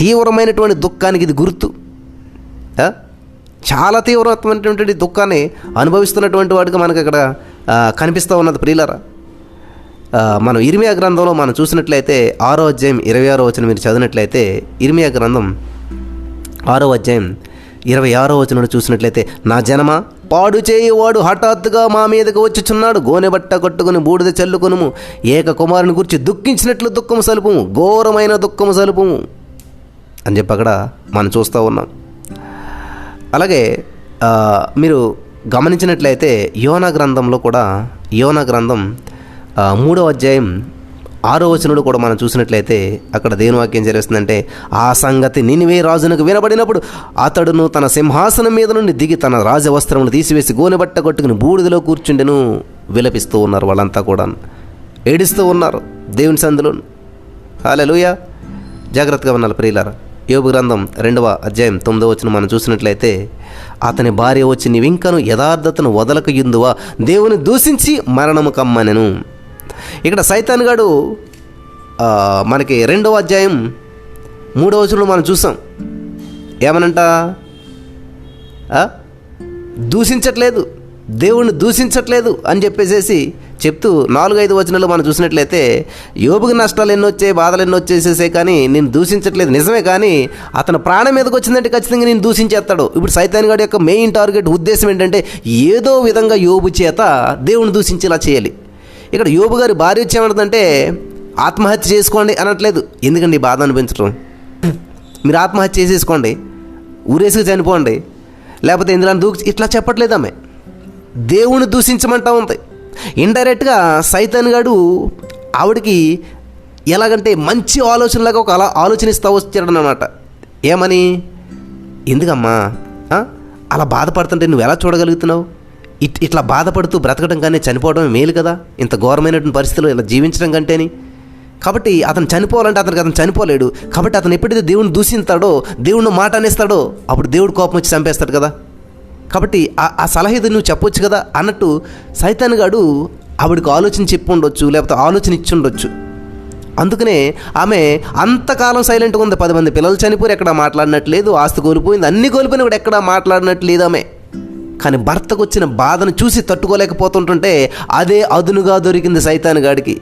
తీవ్రమైనటువంటి దుఃఖానికి ఇది గుర్తు. చాలా తీవ్రమైనటువంటి దుఃఖాన్ని అనుభవిస్తున్నటువంటి వాడికి మనకు అక్కడ కనిపిస్తూ ఉన్నది ప్రియులారా. మనం ఇర్మియా గ్రంథంలో మనం చూసినట్లయితే 6వ అధ్యాయం 26వ వచనం మీరు చదివినట్లయితే, ఇర్మియా గ్రంథం 6వ అధ్యాయం 26వ వచనం చూసినట్లయితే, నా జనమా, పాడు చేయువాడు హఠాత్తుగా మా మీదకు వచ్చుచున్నాడు, గోనెబట్ట కట్టుకుని బూడిద చల్లుకొనుము, ఏక కుమారుని గురించి దుఃఖించినట్లు దుఃఖము సలుపుము, ఘోరమైన దుఃఖము సలుపుము అని చెప్పి అక్కడ మనం చూస్తూ ఉన్నాం. అలాగే మీరు గమనించినట్లయితే యోనా గ్రంథంలో కూడా, యోనా గ్రంథం 3వ అధ్యాయం 6వ వచనంలో కూడా మనం చూసినట్లయితే అక్కడ దేని వాక్యం జరుగుతుందంటే, ఆ సంగతి నినివే రాజునకు వినబడినప్పుడు అతడును తన సింహాసనం మీద నుండి దిగి తన రాజవస్త్రమును తీసివేసి గోనెబట్ట కొట్టుకుని బూడిదలో కూర్చుండెను. విలపిస్తూ ఉన్నారు వాళ్ళంతా కూడా, ఏడుస్తూ ఉన్నారు దేవుని సందులో. హల్లెలూయా. జాగ్రత్తగా ఉన్నారు ప్రియులారా. యోబు గ్రంథం 2వ అధ్యాయం 9వ వచనం మనం చూసినట్లయితే, అతని భార్య వచ్చి నీవింకను యథార్థతను వదలక యుందువా, దేవుని దూషించి మరణము కమ్మనెను. ఇక్కడ సైతాన్ గాడు మనకి 2వ అధ్యాయం 3వ వచనంలో మనం చూసాం. ఏమనంట, దూషించట్లేదు, దేవుణ్ణి దూషించట్లేదు అని చెప్పేసేసి చెప్తూ 4-5 వచనాలు మనం చూసినట్లయితే, యోబుకి నష్టాలు ఎన్నో వచ్చాయి, బాధలు ఎన్నో వచ్చేసేసే, కానీ నేను దూషించట్లేదు నిజమే, కానీ అతను ప్రాణం మీదకి వచ్చిందంటే ఖచ్చితంగా నేను దూషించేస్తాడు. ఇప్పుడు సైతాన్ గాడి యొక్క మెయిన్ టార్గెట్ ఉద్దేశం ఏంటంటే, ఏదో విధంగా యోబు చేత దేవుని దూషించేలా చేయాలి. ఇక్కడ యోబు గారి భార్య వచ్చేమంటుందంటే, ఆత్మహత్య చేసుకోండి అనట్లేదు. ఎందుకండి బాధ అనిపించడం, మీరు ఆత్మహత్య చేసేసుకోండి, ఊరేసుకు చనిపోండి, లేకపోతే ఇందులో ఇట్లా చెప్పట్లేదు. ఆమె దేవుని దూషించమంటా ఉంది. ఇండైరెక్ట్గా సైతాన్ గాడు ఆవిడికి ఎలాగంటే మంచి ఆలోచనలాగా ఒక ఆలోచనిస్తూ వచ్చాడనమాట. ఏమని, ఎందుకమ్మా అలా బాధపడుతుంటే నువ్వు ఎలా చూడగలుగుతున్నావు, ఇట్లా బాధపడుతూ బ్రతకడం కానీ చనిపోవడం మేలు కదా, ఇంత ఘోరమైనటువంటి పరిస్థితుల్లో ఇలా జీవించడం కంటేని. కాబట్టి అతను చనిపోవాలంటే అతను చనిపోలేడు. కాబట్టి అతను ఎప్పుడైతే దేవుని దూషిస్తాడో, దేవుడిని మాట అనేస్తాడో, అప్పుడు దేవుడు కోపం వచ్చి చంపేస్తాడు కదా. కాబట్టి ఆ సలహా ఇది నువ్వు చెప్పొచ్చు కదా అన్నట్టు సైతాన్ గాడు ఆవిడకు ఆలోచన చెప్పి ఉండొచ్చు, లేకపోతే ఆలోచన ఇచ్చి ఉండొచ్చు. అందుకనే ఆమె అంతకాలం సైలెంట్గా ఉంది. 10 మంది పిల్లలు చనిపోయి ఎక్కడా మాట్లాడినట్లేదు, ఆస్తి కోల్పోయింది, అన్ని కోల్పోయినా కూడా ఎక్కడా మాట్లాడినట్లేదు ఆమె. కానీ భర్తకు వచ్చిన బాధను చూసి తట్టుకోలేకపోతుంటుంటే అదే అదునుగా దొరికింది సైతాన్ గాడికి.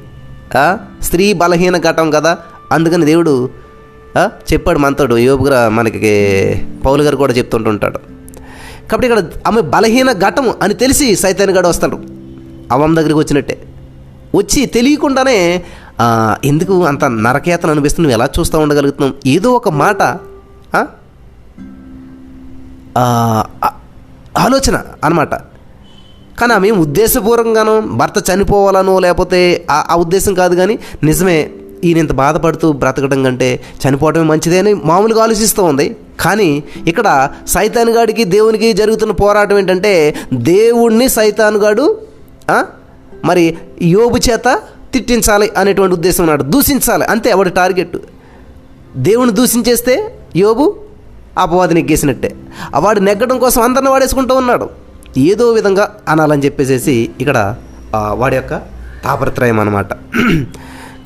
స్త్రీ బలహీన ఘటం కదా, అందుకని దేవుడు చెప్పాడు మనతోడు. యోబుగా మనకి పౌలు గారు కూడా చెప్తుంటుంటాడు. కాబట్టి ఇక్కడ ఆమె బలహీన ఘటము అని తెలిసి సైతాన్ గాడు వస్తాడు. అవం దగ్గరికి వచ్చినట్టే వచ్చి తెలియకుండానే ఎందుకు అంత నరకేతను అనిపిస్తుంది, నువ్వు ఎలా చూస్తూ ఉండగలుగుతున్నావు, ఏదో ఒక మాట ఆలోచన అన్నమాట. కానీ ఆమె ఉద్దేశపూర్వకంగానో భర్త చనిపోవాలనో లేకపోతే ఆ ఉద్దేశం కాదు, కానీ నిజమే ఈయన ఇంత బాధపడుతూ బ్రతకడం కంటే చనిపోవడమే మంచిదే అని మామూలుగా ఆలోచిస్తూ ఉంది. కానీ ఇక్కడ సైతానుగాడికి దేవునికి జరుగుతున్న పోరాటం ఏంటంటే దేవుణ్ణి సైతానుగాడు మరి యోబు చేత తిట్టించాలి అనేటువంటి ఉద్దేశం ఉన్నాడు, దూషించాలి అంతే వాడి టార్గెట్. దేవుని దూషించేస్తే యోబు అపవాది నెగ్గేసినట్టే. వాడు నెగ్గడం కోసం అందరిని వాడేసుకుంటూ ఉన్నాడు, ఏదో విధంగా అనాలని చెప్పేసి ఇక్కడ వాడి యొక్క తాపత్రయం అన్నమాట.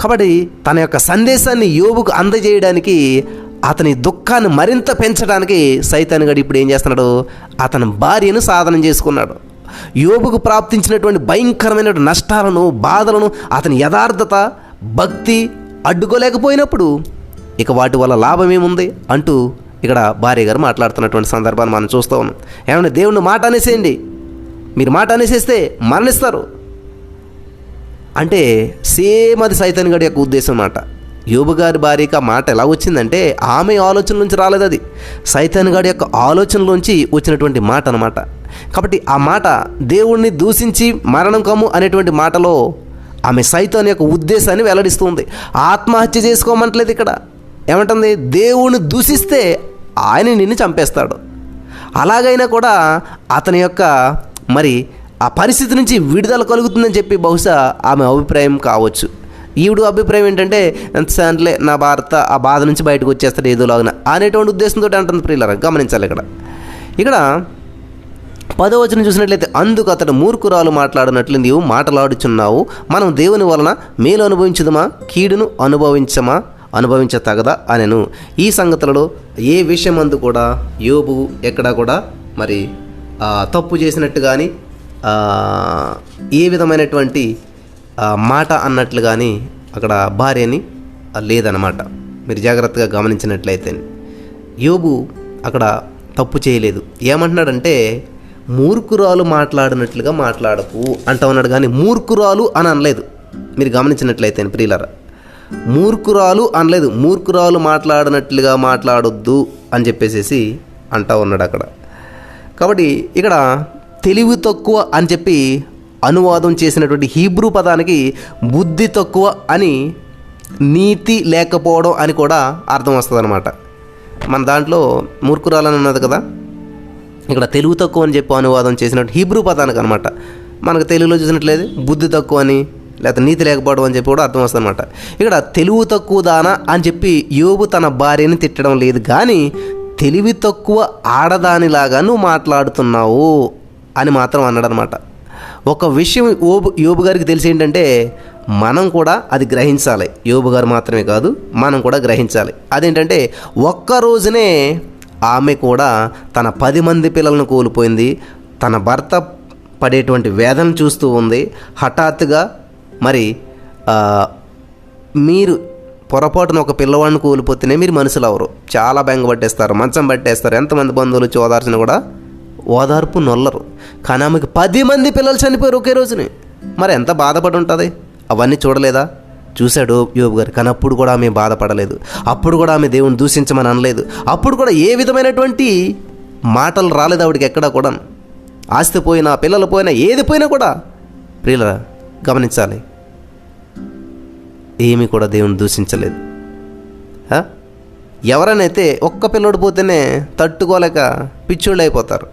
కాబట్టి తన యొక్క సందేశాన్ని యోబుకు అందజేయడానికి, అతని దుఃఖాన్ని మరింత పెంచడానికి సైతానుగాడు ఇప్పుడు ఏం చేస్తున్నాడు, అతని భార్యను సాధనం చేసుకున్నాడు. యోబుకు ప్రాప్తించినటువంటి భయంకరమైన నష్టాలను, బాధలను అతని యథార్థత, భక్తి అడ్డుకోలేకపోయినప్పుడు ఇక వాటి వల్ల లాభం ఏముంది అంటూ ఇక్కడ భార్య గారు మాట్లాడుతున్నటువంటి సందర్భాన్ని మనం చూస్తూ ఉన్నాం. ఏమన్నా దేవుని మాట అనేసేయండి, మీరు మాట అనేసేస్తే మరణిస్తారు అంటే సేమ్ అది సైతానుగాడి యొక్క ఉద్దేశం అన్నమాట. యోబు గారి భార్యకి ఆ మాట ఎలా వచ్చిందంటే ఆమె ఆలోచన నుంచి రాలేదు, అది సైతానుగాడి యొక్క ఆలోచనలోంచి వచ్చినటువంటి మాట అన్నమాట. కాబట్టి ఆ మాట దేవుణ్ణి దూషించి మరణం కమ్ము అనేటువంటి మాటలో ఆమె సైతాను యొక్క ఉద్దేశాన్ని వెల్లడిస్తుంది. ఆత్మహత్య చేసుకోమంటలేదు ఇక్కడ, ఏమంటుంది, దేవుణ్ణి దూషిస్తే ఆయన నిన్ను చంపేస్తాడు. అలాగైనా కూడా అతని యొక్క మరి ఆ పరిస్థితి నుంచి విడుదల కలుగుతుందని చెప్పి బహుశా ఆమె అభిప్రాయం కావచ్చు. ఈవిడ అభిప్రాయం ఏంటంటే అంతలే నా భర్త ఆ బాధ నుంచి బయటకు వచ్చేస్తాడు ఏదోలాగా అనేటువంటి ఉద్దేశంతో అంటుంది. ప్రియులారా గమనించాలి, ఇక్కడ 10వ వచనం చూసినట్లయితే, అందుకు అతడు మూర్ఖురాలు మాట్లాడినట్లు నీవు మాట్లాడుచున్నావు, మనం దేవుని వలన మేలు అనుభవించుదమా కీడును అనుభవించతగదా అనెను. ఈ సంగతులలో ఏ విషయమందు కూడా యోబు ఎక్కడా కూడా మరి తప్పు చేసినట్టు కానీ ఏ విధమైనటువంటి మాట అన్నట్లు కానీ అక్కడ భార్యని లేదన్నమాట. మీరు జాగ్రత్తగా గమనించినట్లయితే యోబు అక్కడ తప్పు చేయలేదు. ఏమంటున్నాడంటే మూర్ఖురాలు మాట్లాడినట్లుగా మాట్లాడకు అంటా ఉన్నాడు, కానీ మూర్ఖురాలు అని అనలేదు. మీరు గమనించినట్లయితే ప్రియులారా, మూర్ఖురాలు అనలేదు, మూర్ఖురాలు మాట్లాడినట్లుగా మాట్లాడొద్దు అని చెప్పేసి అంటా ఉన్నాడు అక్కడ. కాబట్టి ఇక్కడ తెలివి తక్కువ అని చెప్పి అనువాదం చేసినటువంటి హీబ్రూ పదానికి బుద్ధి తక్కువ అని, నీతి లేకపోవడం అని కూడా అర్థం వస్తుంది అనమాట. మన దాంట్లో మూర్ఖురాలని ఉన్నది కదా, ఇక్కడ తెలుగు తక్కువ అని చెప్పి అనువాదం చేసినట్టు హీబ్రూ పదానికి అనమాట. మనకు తెలుగులో చూసినట్లయితే బుద్ధి తక్కువ అని లేకపోతే నీతి లేకపోవడం అని చెప్పి కూడా అర్థం వస్తుంది అనమాట. ఇక్కడ తెలుగు తక్కువ దానా అని చెప్పి యోబు తన భార్యని తిట్టడం లేదు, కానీ తెలివి తక్కువ ఆడదానిలాగా నువ్వు మాట్లాడుతున్నావు అని మాత్రం అన్నాడు అనమాట. ఒక విషయం యోబు గారికి తెలిసి ఏంటంటే మనం కూడా అది గ్రహించాలి. యోబు గారు మాత్రమే కాదు, మనం కూడా గ్రహించాలి. అదేంటంటే ఒక్క రోజునే ఆమె కూడా తన 10 మంది పిల్లలను కోల్పోయింది, తన భర్త పడేటువంటి వేదన చూస్తూ ఉంది. హఠాత్తుగా మరి మీరు పొరపాటున ఒక పిల్లవాడిని కోల్పోతేనే మీరు మనుషులు అవరు, చాలా బెంగ పట్టేస్తారు, మంచం పట్టేస్తారు, ఎంతమంది బంధువులు వచ్చి ఓదార్చిన కూడా ఓదార్పు నొల్లరు. కానీ ఆమెకు 10 మంది పిల్లలు చనిపోయారు ఒకే రోజుని. మరి ఎంత బాధపడి ఉంటుంది? అవన్నీ చూడలేదా? చూశాడు యోబు గారు. కానీ అప్పుడు కూడా ఆమె బాధపడలేదు, అప్పుడు కూడా ఆమె దేవుని దూషించమని అనలేదు, అప్పుడు కూడా ఏ విధమైనటువంటి మాటలు రాలేదు ఆవిడికి ఎక్కడా కూడా. ఆస్తి పోయినా, పిల్లలు పోయినా, ఏది పోయినా కూడా ప్రియులరా గమనించాలి, ఏమీ కూడా దేవుని దూషించలేదు. ఎవరైనైతే ఒక్క పిల్లోడు పోతేనే తట్టుకోలేక పిచ్చోళ్ళు అయిపోతారు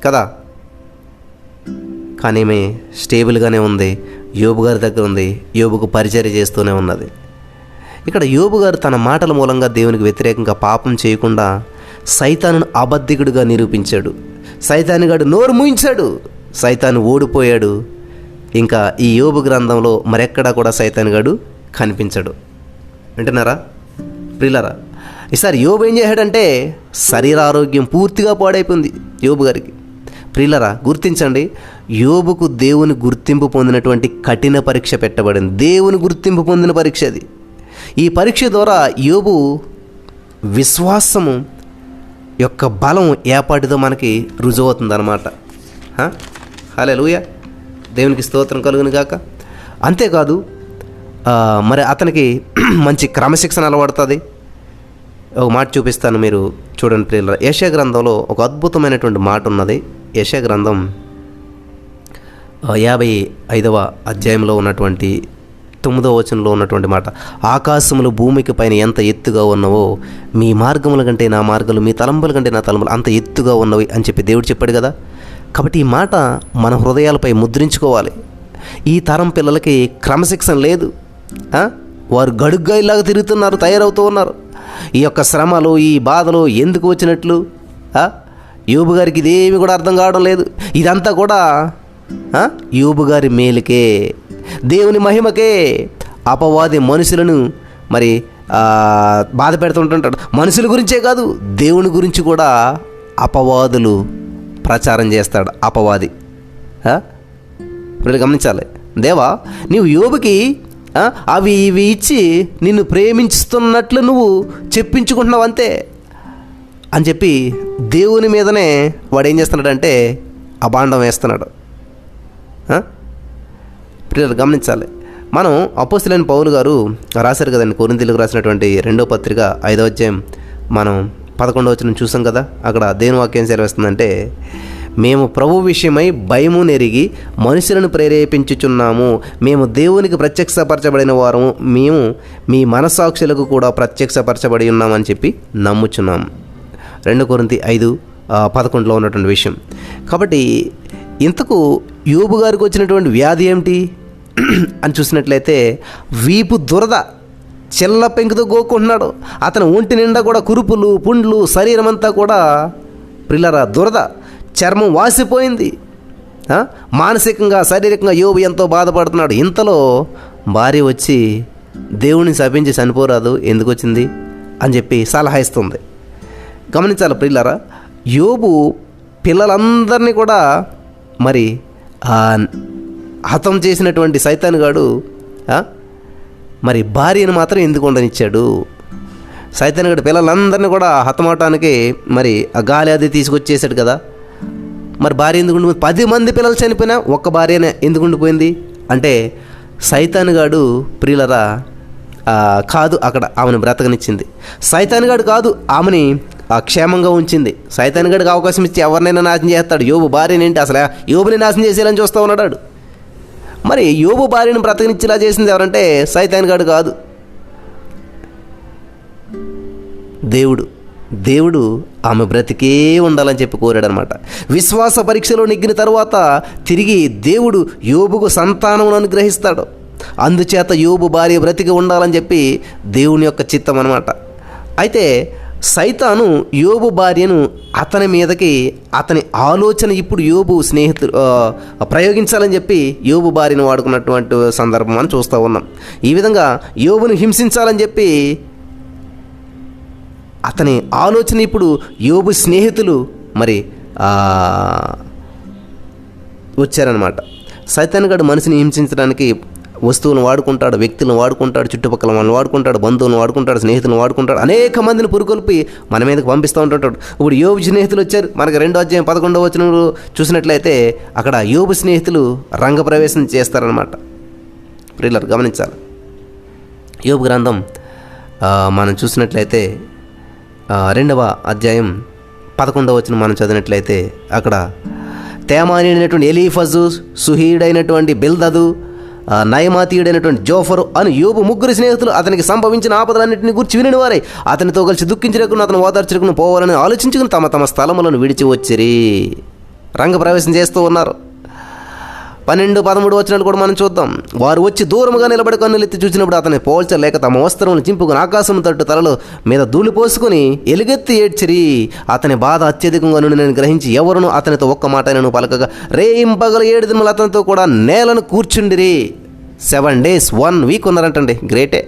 కదా. కానీ ఈమె స్టేబుల్గానే ఉంది, యోబు గారి దగ్గర ఉంది, యోబుకు పరిచర్య చేస్తూనే ఉన్నది. ఇక్కడ యోబు గారు తన మాటల మూలంగా దేవునికి వ్యతిరేకంగా పాపం చేయకుండా సైతానును అబద్ధికుడిగా నిరూపించాడు. సైతానుగాడు నోరు మూయించాడు, సైతాను ఓడిపోయాడు. ఇంకా ఈ యోబు గ్రంథంలో మరెక్కడా కూడా సైతానుగాడు కనిపించడు. వింటున్నారా ప్రియులారా? ఈసారి యోబు ఏం చేశాడంటే శరీరారోగ్యం పూర్తిగా పాడైపోయింది యోబు గారికి. ప్రియులారా గుర్తించండి, యోబుకు దేవుని గుర్తింపు పొందినటువంటి కఠిన పరీక్ష పెట్టబడింది. దేవుని గుర్తింపు పొందిన పరీక్ష అది. ఈ పరీక్ష ద్వారా యోబు విశ్వాసము యొక్క బలం ఏపాటిదో మనకి రుజువు అవుతుందన్నమాట. హల్లెలూయా. దేవునికి స్తోత్రం కలుగును గాక. అంతేకాదు మరి అతనికి మంచి క్రమశిక్షణ అలవడుతుంది. ఒక మాట చూపిస్తాను, మీరు చూడండి ప్రియులారా. యెషయా గ్రంథంలో ఒక అద్భుతమైనటువంటి మాట ఉన్నది. యెషయా గ్రంథం 55వ అధ్యాయంలో ఉన్నటువంటి 9వ వచనంలో ఉన్నటువంటి మాట, ఆకాశములు భూమికి పైన ఎంత ఎత్తుగా ఉన్నవో మీ మార్గముల కంటే నా మార్గాలు, మీ తలంపుల కంటే నా తలంపులు అంత ఎత్తుగా ఉన్నవి అని చెప్పి దేవుడు చెప్పాడు కదా. కాబట్టి ఈ మాట మన హృదయాలపై ముద్రించుకోవాలి. ఈ తరం పిల్లలకి క్రమశిక్షణ లేదు. వారు గడుగ్గా ఇలాగా తిరుగుతున్నారు, తయారవుతూ ఉన్నారు. ఈ యొక్క శ్రమలు, ఈ బాధలు ఎందుకు వచ్చినట్లు యోబు గారికి ఇదేమి కూడా అర్థం కావడం లేదు. ఇదంతా కూడా యోబు గారి మేలుకే, దేవుని మహిమకే. అపవాది మనుషులను మరి బాధ పెడుతుంటుంటాడు. మనుషుల గురించే కాదు, దేవుని గురించి కూడా అపవాదులు ప్రచారం చేస్తాడు అపవాది. ఇప్పుడు గమనించాలి. దేవా, నీవు యోబుకి అవి ఇవి ఇచ్చి నిన్ను ప్రేమించుతున్నట్లు నువ్వు చెప్పించుకుంటున్నావు అంతే అని చెప్పి దేవుని మీదనే వాడు ఏం చేస్తున్నాడంటే అభాండం వేస్తున్నాడు. ప్రియులు గమనించాలి. మనం అపోస్తలుడైన పౌలు గారు రాశారు కదండి, కొరింథీయులకు రాసినటువంటి 2వ పత్రిక 5వ అధ్యాయం మనం 11వ వచనం చూసాం కదా. అక్కడ దేవుని వాక్యం సెలవిస్తుందంటే, మేము ప్రభు విషయమై భయము నెరిగి మనుషులను ప్రేరేపించుచున్నాము, మేము దేవునికి ప్రత్యక్షపరచబడిన వారము, మేము మీ మనస్సాక్షులకు కూడా ప్రత్యక్షపరచబడి ఉన్నామని చెప్పి నమ్ముచున్నాము. 2 కొరింథీ 5:11లో ఉన్నటువంటి విషయం. కాబట్టి ఇంతకు యోబు గారికి వచ్చినటువంటి వ్యాధి ఏమిటి అని చూసినట్లయితే, వీపు దురద, చెల్ల పెంకుతో గోక్కుంటున్నాడు. అతని ఒంటి నిండా కూడా కురుపులు, పుండ్లు, శరీరం అంతా కూడా ప్రిల్లరా దురద, చర్మం వాసిపోయింది. మానసికంగా, శారీరకంగా యోబు ఎంతో బాధపడుతున్నాడు. ఇంతలో భార్య వచ్చి దేవుని శపించి చనిపోరాదు, ఎందుకు వచ్చింది అని చెప్పి సలహా ఇస్తుంది. గమనించాలి ప్రియులారా, యోబు పిల్లలందరినీ కూడా మరి హతం చేసినటువంటి సైతానుగాడు మరి భార్యను మాత్రం ఎందుకు ఉండనిచ్చాడు? సైతానుగాడు పిల్లలందరినీ కూడా హతమాటానికి మరి ఆ గాలి అది తీసుకొచ్చేసాడు కదా. మరి భార్య ఎందుకు ఉండిపోయింది? 10 మంది పిల్లలు చనిపోయినా ఒక్క భార్యనే ఎందుకు ఉండిపోయింది అంటే, సైతానుగాడు ప్రియులరా కాదు అక్కడ ఆమెను బ్రతకనిచ్చింది. సైతానుగాడు కాదు ఆమెని క్షేమంగా ఉంచింది. సైతానుగాడికి అవకాశం ఇచ్చి ఎవరినైనా నాశనం చేస్తాడు. యోబు భార్యనేంటి అసలు యోబుని నాశనం చేసేయాలని చూస్తూ ఉన్నాడు. మరి యోబు భార్యను బ్రతకనిచ్చేలా చేసింది ఎవరంటే సైతానుగాడు కాదు, దేవుడు ఆమె బ్రతికే ఉండాలని చెప్పి కోరాడనమాట. విశ్వాస పరీక్షలో నెగ్గిన తర్వాత తిరిగి దేవుడు యోబుకు సంతానమును అనుగ్రహిస్తాడు. అందుచేత యోబు భార్య బ్రతికి ఉండాలని చెప్పి దేవుని యొక్క చిత్తం అనమాట. అయితే సైతాను యోబు భార్యను అతని మీదకి, అతని ఆలోచన ఇప్పుడు యోబు స్నేహితులు ప్రయోగించాలని చెప్పి యోబు భార్యను వాడుకున్నటువంటి సందర్భం అని చూస్తూ ఉన్నాం. ఈ విధంగా యోబును హింసించాలని చెప్పి అతని ఆలోచన ఇప్పుడు యోబు స్నేహితులు మరి వచ్చారనమాట. సైతానుగాడు మనిషిని హింసించడానికి వస్తువులను వాడుకుంటాడు, వ్యక్తులను వాడుకుంటాడు, చుట్టుపక్కల వాళ్ళని వాడుకుంటాడు, బంధువులను వాడుకుంటాడు, స్నేహితులను వాడుకుంటాడు, అనేక మందిని పురుకొల్పి మన మీదకి పంపిస్తూ ఉంటుంటాడు. ఇప్పుడు యోబు స్నేహితులు వచ్చారు. మనకి 2వ అధ్యాయం 11వ వచనంలో చూసినట్లయితే అక్కడ యోబు స్నేహితులు రంగప్రవేశం చేస్తారనమాట. ప్రియులారా గమనించాలి. యోబు గ్రంథం మనం చూసినట్లయితే 2వ అధ్యాయం 11వ వచనం మనం చదివినట్లయితే అక్కడ తేమాని అయినటువంటి ఎలీఫజు, సుహీడైనటువంటి బిల్దదు, నయమాతీయుడైనటువంటి జోఫరు అని యోబు 3 స్నేహితులు అతనికి సంభవించిన ఆపదలన్నింటినీ గురించి వినిన వారే అతనితో కలిసి దుఃఖించలేకుండా అతను ఓదార్చకుండా పోవాలని ఆలోచించుకుని తమ తమ స్థలములను విడిచి వచ్చిరి. రంగప్రవేశం చేస్తూ ఉన్నారు. 12, 13 వచనాలు కూడా మనం చూద్దాం. వారు వచ్చి దూరముగా నిలబడి కన్నులెత్తి చూసినప్పుడు అతని పోల్చలేక తమ వస్త్రములు చింపుకుని ఆకాశం తట్టు తలలో మీద ధూళి పోసుకుని ఎలుగెత్తి ఏడ్చిరి. అతని బాధ అత్యధికంగా నుండి నేను గ్రహించి ఎవరును అతనితో ఒక్క మాట నేను పలకగా రేయింపగల 7 దినములు అతనితో కూడా నేలను కూర్చుండిరి. 7 days 1 week ఉన్నారంటండి. గ్రేటే.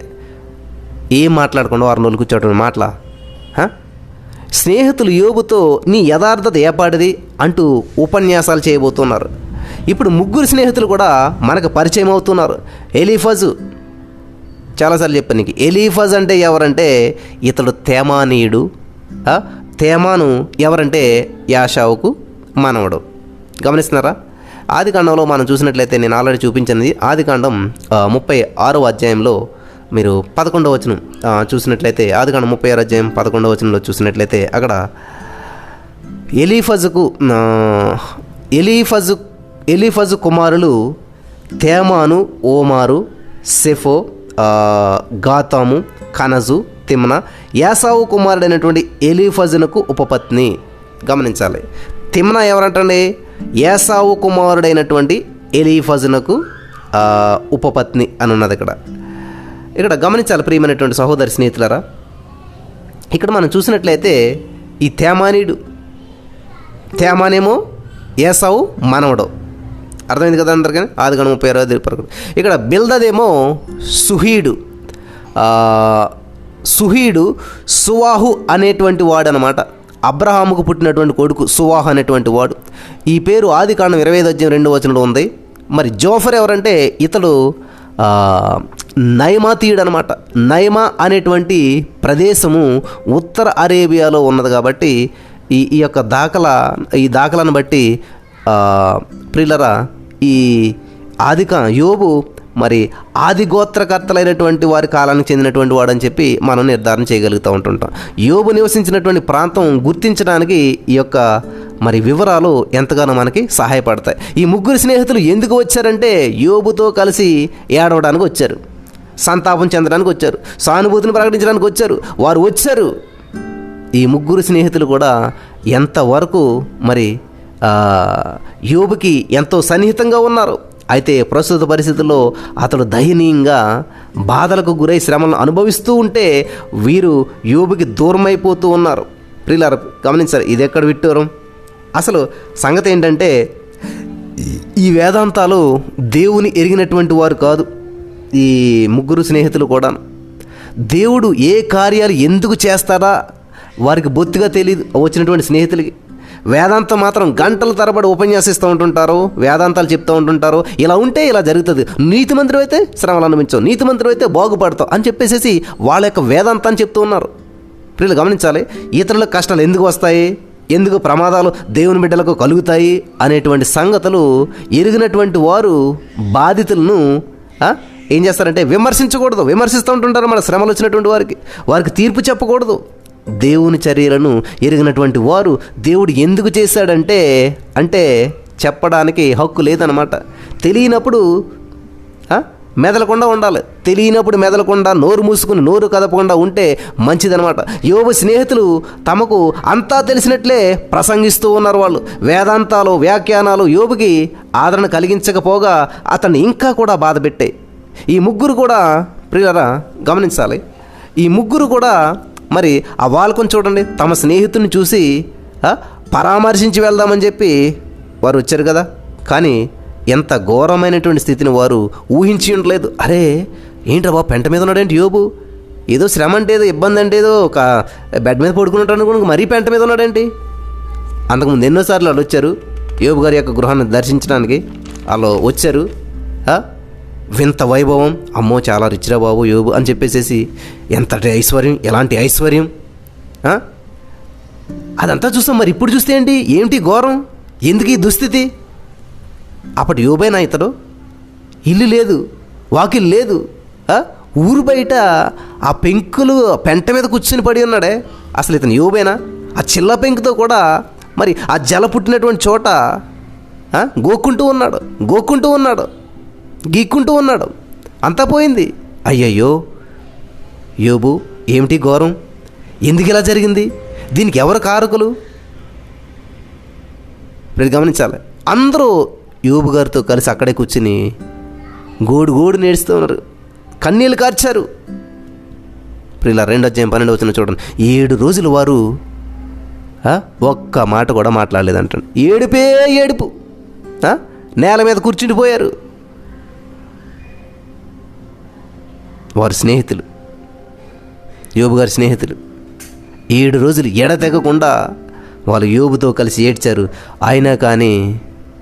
ఏం మాట్లాడకుండా 6 రోజులు కూర్చోవటం మాటలా? స్నేహితులు యోబుతో నీ యథార్థత ఏపాటిది అంటూ ఉపన్యాసాలు చేయబోతున్నారు. ఇప్పుడు 3 స్నేహితులు కూడా మనకు పరిచయం అవుతున్నారు. ఎలీఫజు, చాలాసార్లు చెప్పాను నీకు. ఎలీఫజ్ అంటే ఎవరంటే ఇతడు తేమానీయుడు. తేమాను ఎవరంటే యాషావుకు మనవడు. గమనిస్తున్నారా? ఆదికాండంలో మనం చూసినట్లయితే నేను ఆల్రెడీ చూపించినది ఆదికాండం 36వ అధ్యాయంలో మీరు 11వ వచనం చూసినట్లయితే ఆదికాండం 36వ అధ్యాయం 11వ వచనంలో చూసినట్లయితే అక్కడ ఎలీఫజు కుమారులు తేమాను, ఓమారు, సెఫో, గాతాము, కనజు, తిమ్న. యాసావు కుమారుడైనటువంటి ఎలీఫజునకు ఉపపత్ని. గమనించాలి, తిమ్న ఎవరంటండి? యాసావు కుమారుడైనటువంటి ఎలీఫజునకు ఉపపత్ని అని ఉన్నది ఇక్కడ గమనించాలి ప్రియమైనటువంటి సహోదరి స్నేహితులారా. ఇక్కడ మనం చూసినట్లయితే ఈ తేమానేమో ఏసావు మనవడు, అర్థమైంది కదా అందరికీ. ఆదికాండం 36 ఇక్కడ బిల్దదేమో సుహీడు సువాహు అనేటువంటి వాడు అనమాట. అబ్రహాముకు పుట్టినటువంటి కొడుకు సువాహు అనేటువంటి వాడు. ఈ పేరు ఆదికాండం 25వ అధ్యాయం 2వ వచనంలో ఉంది. మరి జోఫర్ ఎవరంటే ఇతడు నయమాతీయుడు అనమాట. నయమా అనేటువంటి ప్రదేశము ఉత్తర అరేబియాలో ఉన్నది కాబట్టి ఈ యొక్క దాఖలను బట్టి ప్రియులరా ఈ యోబు మరి ఆది గోత్రకర్తలైనటువంటి వారి కాలానికి చెందినటువంటి వాడని చెప్పి మనం నిర్ధారణ చేయగలుగుతూ ఉంటుంటాం. యోబు నివసించినటువంటి ప్రాంతం గుర్తించడానికి ఈ యొక్క మరి వివరాలు ఎంతగానో మనకి సహాయపడతాయి. ఈ ముగ్గురు స్నేహితులు ఎందుకు వచ్చారంటే యోబుతో కలిసి ఏడవడానికి వచ్చారు, సంతాపం చెందడానికి వచ్చారు, సానుభూతిని ప్రకటించడానికి వచ్చారు. వారు వచ్చారు. ఈ ముగ్గురు స్నేహితులు కూడా ఎంతవరకు మరి యోబుకి ఎంతో సన్నిహితంగా ఉన్నారు. అయితే ప్రస్తుత పరిస్థితుల్లో అతడు దయనీయంగా బాధలకు గురై శ్రమలను అనుభవిస్తూ ఉంటే వీరు యోబుకి దూరమైపోతూ ఉన్నారు. ప్రియులారా గమనించారు, ఇది ఎక్కడ విట్టూరం. అసలు సంగతి ఏంటంటే ఈ వేదాంతాలు దేవుని ఎరిగినటువంటి వారు కాదు ఈ ముగ్గురు స్నేహితులు కూడా. దేవుడు ఏ కార్యాలు ఎందుకు చేస్తారా వారికి బొత్తిగా తెలియదు వచ్చినటువంటి స్నేహితులకి. వేదాంతం మాత్రం గంటల తరబడి ఉపన్యాసిస్తూ ఉంటుంటారు, వేదాంతాలు చెప్తూ ఉంటుంటారు. ఇలా ఉంటే ఇలా జరుగుతుంది, నీతిమంతుడు అయితే శ్రమలు అనుభవించావు, నీతిమంతుడు అయితే బాగుపడతావు అని చెప్పేసి వాళ్ళ యొక్క వేదాంతాన్ని చెప్తూ ఉన్నారు. ప్రియులు గమనించాలి, ఇతరుల కష్టాలు ఎందుకు వస్తాయి, ఎందుకు ప్రమాదాలు దేవుని బిడ్డలకు కలుగుతాయి అనేటువంటి సంగతులు ఎరిగినటువంటి వారు బాధితులను ఏం చేస్తారంటే విమర్శించకూడదు. విమర్శిస్తూ ఉంటుంటారు మన శ్రమలు వచ్చినటువంటి వారికి తీర్పు చెప్పకూడదు. దేవుని చర్యలను ఎరిగినటువంటి వారు దేవుడు ఎందుకు చేశాడంటే చెప్పడానికి హక్కు లేదనమాట. తెలియనప్పుడు మెదలకుండా ఉండాలి. తెలియనప్పుడు మెదలకుండా నోరు మూసుకుని నోరు కదపకుండా ఉంటే మంచిదనమాట. యోబు స్నేహితులు తమకు అంతా తెలిసినట్లే ప్రసంగిస్తూ ఉన్నారు. వాళ్ళు వేదాంతాలు వ్యాఖ్యానాలు యోబుకి ఆదరణ కలిగించకపోగా అతన్ని ఇంకా కూడా బాధ పెట్టాయి. ఈ ముగ్గురు కూడా ప్రియులారా గమనించాలి, ఈ ముగ్గురు కూడా మరి ఆ వాళ్ళకొని చూడండి, తమ స్నేహితుడిని చూసి పరామర్శించి వెళ్దామని చెప్పి వారు వచ్చారు కదా. కానీ ఎంత ఘోరమైనటువంటి స్థితిని వారు ఊహించి ఉండలేదు. అరే ఏంట్రా బాబు పెంట మీద ఉన్నాడేంటి యోబు, ఏదో శ్రమ అంటే ఏదో ఇబ్బంది అంటే ఏదో ఒక బెడ్ మీద పడుకున్నట్టు అనుకుని మరీ పెంట మీద ఉన్నాడేంటి. అంతకుముందు ఎన్నోసార్లు వాళ్ళు వచ్చారు యోబు గారి యొక్క గృహాన్ని దర్శించడానికి. వాళ్ళు వచ్చారు, వింత వైభవం, అమ్మో చాలా రిచ్రా బాబు యోబు అని చెప్పేసి ఎంతటి ఐశ్వర్యం, ఎలాంటి ఐశ్వర్యం అదంతా చూస్తాం. మరి ఇప్పుడు చూస్తే ఏమిటి ఘోరం, ఎందుకు ఈ దుస్థితి? అప్పటి యోబేనా ఇతడు? ఇల్లు లేదు, వాకిలు లేదు, ఊరు బయట ఆ పెంట మీద కూర్చుని పడి ఉన్నాడే. అసలు ఇతను యోబేనా? ఆ చిల్ల పెంకుతో కూడా మరి ఆ జల పుట్టినటువంటి చోట గీక్కుంటూ ఉన్నాడు, అంతా పోయింది. అయ్యయ్యో యోబు ఏమిటి ఘోరం, ఎందుకు ఇలా జరిగింది, దీనికి ఎవరు కారకులు? ఇప్పుడు గమనించాలి. అందరూ యోబు గారితో కలిసి అక్కడే కూర్చుని గోడు నేడుస్తూ ఉన్నారు, కన్నీళ్ళు కార్చారు. ఇప్పుడు ఇలా 2వ అధ్యాయం 12వ వచనం చూడండి. 7 రోజులు వారు ఒక్క మాట కూడా మాట్లాడలేదంటాడు. ఏడుపు, నేల మీద కూర్చుండిపోయారు. వారి స్నేహితులు, యోబు గారి స్నేహితులు 7 రోజులు ఎడతెగకుండా వాళ్ళు యోబుతో కలిసి ఏడ్చారు. అయినా కానీ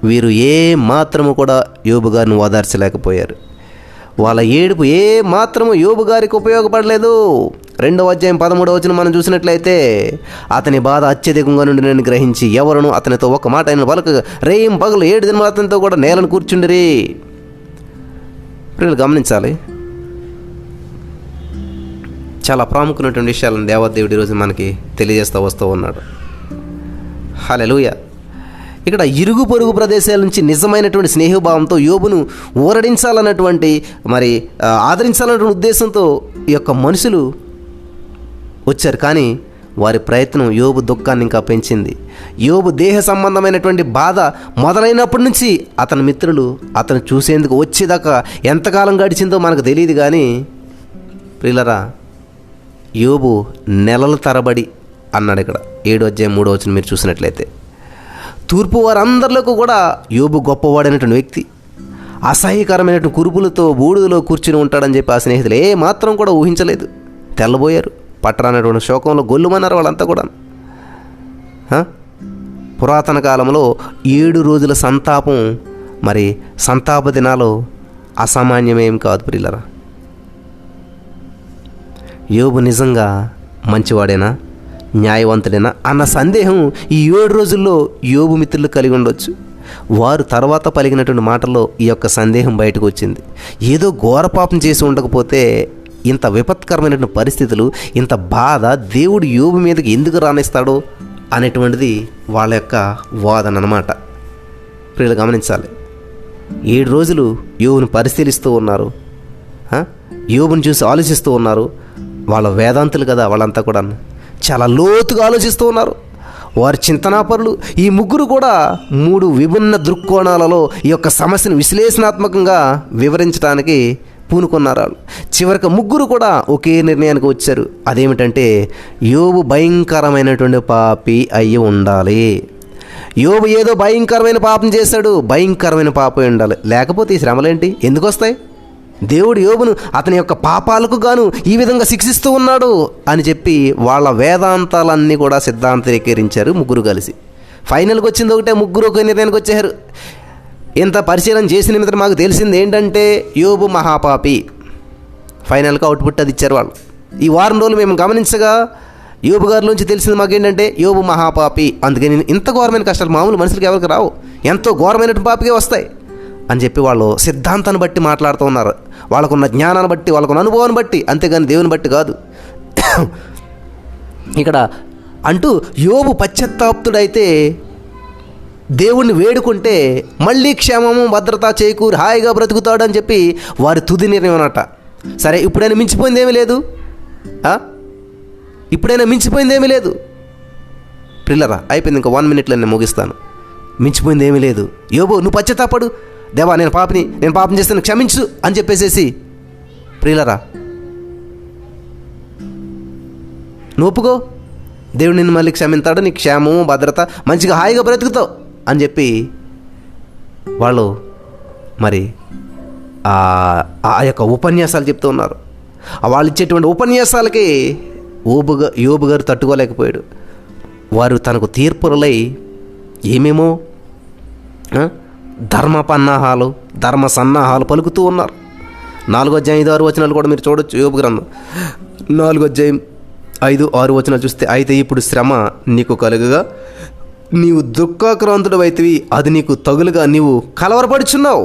వీరు ఏ మాత్రము కూడా యోబు గారిని ఓదార్చలేకపోయారు. వాళ్ళ ఏడుపు ఏ మాత్రము యోబు గారికి ఉపయోగపడలేదు. 2వ అధ్యాయం 13వ వచనం మనం చూసినట్లయితే, అతని బాధ అత్యధికంగా నుండి నేను గ్రహించి ఎవరును అతనితో ఒక మాట ఆయన పలకగా రేయం పగలు 7 దినములు అతనితో కూడా నేలను కూర్చుండిరి. ప్రియులు గమనించాలి, చాలా ప్రాముఖ్యమైనటువంటి విషయాలను దేవదేవుడు ఈరోజు మనకి తెలియజేస్తూ వస్తూ ఉన్నాడు. హల్లెలూయా. ఇక్కడ ఇరుగు పొరుగు ప్రదేశాల నుంచి నిజమైనటువంటి స్నేహభావంతో యోబును ఊరడించాలన్నటువంటి ఆదరించాలన్నటువంటి ఉద్దేశంతో ఈ యొక్క మనుషులు వచ్చారు. కానీ వారి ప్రయత్నం యోబు దుఃఖాన్ని ఇంకా పెంచింది. యోబు దేహ సంబంధమైనటువంటి బాధ మొదలైనప్పటి నుంచి అతని మిత్రులు అతను చూసేందుకు వచ్చేదాకా ఎంతకాలం గడిచిందో మనకు తెలియదు. కానీ ప్రియులరా, యోబు నెలల తరబడి అన్నాడు. ఇక్కడ 7వ అధ్యాయం 3వ వచనం మీరు చూసినట్లయితే, తూర్పు వారందరిలోకి కూడా యోబు గొప్పవాడైనటువంటి వ్యక్తి, అసహ్యకరమైనటువంటి కురుపులతో బూడిదలో కూర్చుని ఉంటాడని చెప్పి ఆ స్నేహితులు ఏ మాత్రం కూడా ఊహించలేదు. తెల్లబోయారు. పట్టరానటువంటి శోకంలో గొల్లుమన్నారు వాళ్ళంతా కూడా. పురాతన కాలంలో 7 రోజుల సంతాపం, సంతాప దినాలు అసామాన్యమేం కాదు ప్రియులరా. యోబు నిజంగా మంచివాడేనా, న్యాయవంతుడేనా అన్న సందేహం ఈ 7 రోజుల్లో యోబు మిత్రులు కలిగి ఉండొచ్చు. వారు తర్వాత పలికినటువంటి మాటల్లో ఈ యొక్క సందేహం బయటకు వచ్చింది. ఏదో ఘోర పాపం చేసి ఉండకపోతే ఇంత విపత్కరమైనటువంటి పరిస్థితులు, ఇంత బాధ దేవుడు యోబు మీదకి ఎందుకు రానిస్తాడో అనేటువంటిది వాళ్ళ యొక్క వాదన అన్నమాట. ప్రియులు గమనించాలి, 7 రోజులు యోబును పరిశీలిస్తూ ఉన్నారు, యోబును చూసి ఆలోచిస్తూ ఉన్నారు. వాళ్ళ వేదాంతులు కదా వాళ్ళంతా కూడా, చాలా లోతుగా ఆలోచిస్తూ ఉన్నారు. వారి చింతనాపరులు. ఈ ముగ్గురు కూడా 3 విభిన్న దృక్కోణాలలో ఈ యొక్క సమస్యను విశ్లేషణాత్మకంగా వివరించడానికి పూనుకున్నారు. చివరికి ముగ్గురు కూడా ఒకే నిర్ణయానికి వచ్చారు. అదేమిటంటే, యోబు భయంకరమైనటువంటి పాపి అయ్యి ఉండాలి. యోబు ఏదో భయంకరమైన పాపం చేశాడు, భయంకరమైన పాపం ఉండాలి, లేకపోతే ఈ శ్రమలేంటి, ఎందుకు వస్తాయి? దేవుడు యోబును అతని యొక్క పాపాలకు గాను ఈ విధంగా శిక్షిస్తూ ఉన్నాడు అని చెప్పి వాళ్ళ వేదాంతాలన్నీ కూడా సిద్ధాంతీకరించారు ముగ్గురు కలిసి. ఫైనల్కి వచ్చింది ఒకటే, ముగ్గురు ఒక నిర్ణయానికి వచ్చారు. ఇంత పరిశీలన చేసిన నిమిత్తం మాకు తెలిసింది ఏంటంటే యోబు మహాపాపి. ఫైనల్గా అవుట్పుట్ అది ఇచ్చారు వాళ్ళు. ఈ వారం రోజులు మేము గమనించగా యోబు గారి నుంచి తెలిసింది మాకేంటంటే యోబు మహాపాపి. అందుకని ఇంత ఘోరమైన కష్టాలు మామూలు మనుషులకి ఎవరికి రావు, ఎంతో ఘోరమైన పాపికే వస్తాయి అని చెప్పి వాళ్ళు సిద్ధాంతాన్ని బట్టి మాట్లాడుతూ ఉన్నారు. వాళ్ళకున్న జ్ఞానాన్ని బట్టి, వాళ్ళకున్న అనుభవాన్ని బట్టి, అంతేగాని దేవుని బట్టి కాదు. ఇక్కడ అంటూ యోబు పశ్చాత్తాప్తుడైతే దేవుణ్ణి వేడుకుంటే మళ్ళీ క్షేమము భద్రత చేకూరి హాయిగా బ్రతుకుతాడు అని చెప్పి వారి తుది నిర్ణయం అన్నట. సరే, ఇప్పుడైనా మించిపోయిందేమీ లేదు, ఇప్పుడైనా మించిపోయిందేమీ లేదు ప్రిల్లరా. అయిపోయింది, ఇంకా 1 minute నేను ముగిస్తాను. మించిపోయిందేమీ లేదు. యోబు నువ్వు పశ్చాత్తాపడు, దేవా నేను పాపం చేస్తాను క్షమించు అని చెప్పేసేసి ప్రియులరా నువ్వు ఒప్పుకో, దేవుడు నిన్ను మళ్ళీ క్షమింతాడు, నీకు క్షేమము భద్రత మంచిగా హాయిగా బ్రతుకుతావు అని చెప్పి వాళ్ళు ఆ యొక్క ఉపన్యాసాలు చెప్తూ ఉన్నారు. వాళ్ళు ఇచ్చేటువంటి ఉపన్యాసాలకి యోబు గారు తట్టుకోలేకపోయాడు. వారు తనకు తీర్పులై ఏమేమో ధర్మ సన్నాహాలు పలుకుతూ ఉన్నారు. 4వ అధ్యాయం 5, 6 వచనాలు కూడా మీరు చూడొచ్చు. యోబు గ్రంథం 4వ అధ్యాయం 5, 6 వచనాలు చూస్తే, అయితే ఇప్పుడు శ్రమ నీకు కలుగగా నీవు దుఃఖాక్రాంతుడు అయితివి, అది నీకు తగులుగా నీవు కలవరపడుచున్నావు.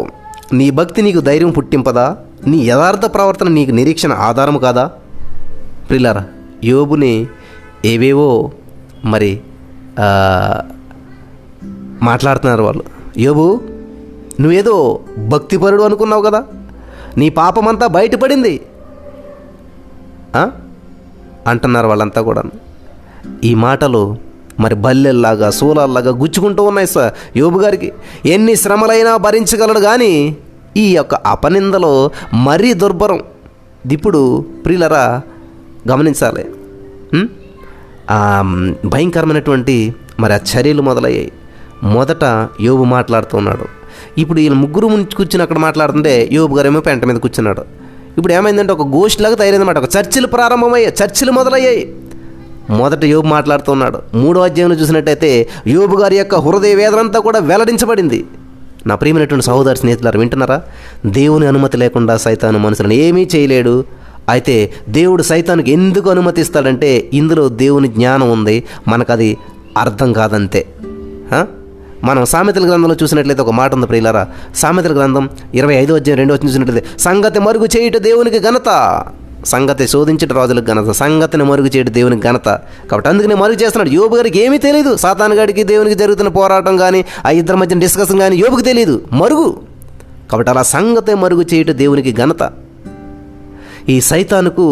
నీ భక్తి నీకు ధైర్యం పుట్టింపదా? నీ యథార్థ ప్రవర్తన నీకు నిరీక్షణ ఆధారం కాదా? ప్రియులారా, యోబుని ఏవేవో మాట్లాడుతున్నారు వాళ్ళు. యోబు నువ్వేదో భక్తిపరుడు అనుకున్నావు కదా, నీ పాపమంతా బయటపడింది అంటున్నారు వాళ్ళంతా కూడా. ఈ మాటలు బల్లెల్లాగా శూలాల్లాగా గుచ్చుకుంటూ ఉన్నాయి యోబు గారికి. ఎన్ని శ్రమలైనా భరించగలడు, కానీ ఈ యొక్క అపనిందలో మరీ దుర్భరం. ఇప్పుడు ప్రియులరా గమనించాలి, భయంకరమైనటువంటి ఆ చర్యలు మొదలయ్యాయి. మొదట యోబు మాట్లాడుతున్నాడు. ఇప్పుడు వీళ్ళు ముగ్గురు కూర్చుని అక్కడ మాట్లాడుతుంటే యోబు గారు ఏమో పెంట మీద కూర్చున్నాడు. ఇప్పుడు ఏమైందంటే ఒక గోష్ఠిలాగా తయారైందన్నమాట. ఒక చర్చలు ప్రారంభమయ్యాయి, చర్చలు మొదలయ్యాయి. మొదట యోబు మాట్లాడుతున్నాడు. 3వ అధ్యాయంలో చూసినట్టయితే యోబు గారి యొక్క హృదయ వేదనంతా కూడా వెల్లడించబడింది. నా ప్రియమైనటువంటి సహోదర స్నేహితులారు వింటున్నారా? దేవుని అనుమతి లేకుండా సైతాను మనుషులను ఏమీ చేయలేడు. అయితే దేవుడు సైతానికి ఎందుకు అనుమతిస్తాడంటే ఇందులో దేవుని జ్ఞానం ఉంది, మనకు అది అర్థం కాదంతే. మనం సామెతల గ్రంథంలో చూసినట్లయితే ఒక మాట ఉంది ప్రియులారా. సామెతల గ్రంథం 25:2 చూసినట్లయితే సంగతి మరుగు చేయుట దేవునికి ఘనత. సంగతి శోధించట రాజులకు ఘనత, సంగతిని మరుగు చేయడం దేవునికి ఘనత. కాబట్టి అందుకనే మరుగు చేస్తున్నాడు. యోబు గారికి ఏమీ తెలియదు, సాతాను గాడికి దేవునికి జరుగుతున్న పోరాటం కానీ ఆ ఇద్దరి మధ్య డిస్కషన్ కానీ యోబుకి తెలియదు, మరుగు. కాబట్టి అలా సంగతి మరుగు చేయటం దేవునికి ఘనత. ఈ సైతానుకు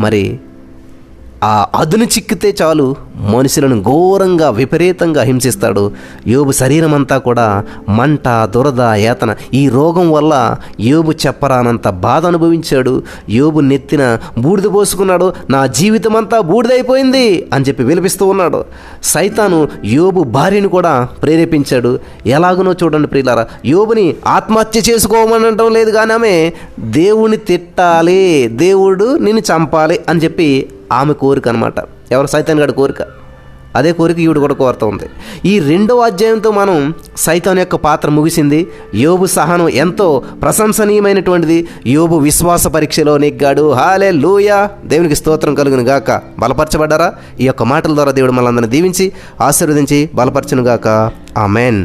మరి ఆ అదును చిక్కితే చాలు మనుషులను ఘోరంగా విపరీతంగా హింసిస్తాడు. యోబు శరీరం అంతా కూడా మంట, దురద, యాతన. ఈ రోగం వల్ల యోబు చెప్పరానంత బాధ అనుభవించాడు. యోబు నెత్తిన బూడిద పోసుకున్నాడు, నా జీవితం అంతా బూడిదైపోయింది అని చెప్పి విలపిస్తూ ఉన్నాడు. సైతాను యోబు భార్యను కూడా ప్రేరేపించాడు. ఎలాగునో చూడండి ప్రియులారా, యోబుని ఆత్మహత్య చేసుకోమనటం లేదు కానీ ఆమె దేవుని తిట్టాలి, దేవుడు నిన్ను చంపాలి అని చెప్పి ఆమె కోరిక అనమాట. ఎవరు? సైతాన్ గారి కోరిక. అదే కోరిక ఈవిడ కూడా కోరుతూ ఉంది. ఈ 2వ అధ్యాయంతో మనం సైతాన్ యొక్క పాత్ర ముగిసింది. యోబు సహనం ఎంతో ప్రశంసనీయమైనటువంటిది. యోబు విశ్వాస పరీక్షలో నెగ్గాడు. హల్లెలూయా, దేవునికి స్తోత్రం కలుగును గాక. బలపరచబడ్డారా? ఈ యొక్క మాటల ద్వారా దేవుడు మనందరిని దీవించి ఆశీర్వదించి బలపరచును గాక. ఆమెన్.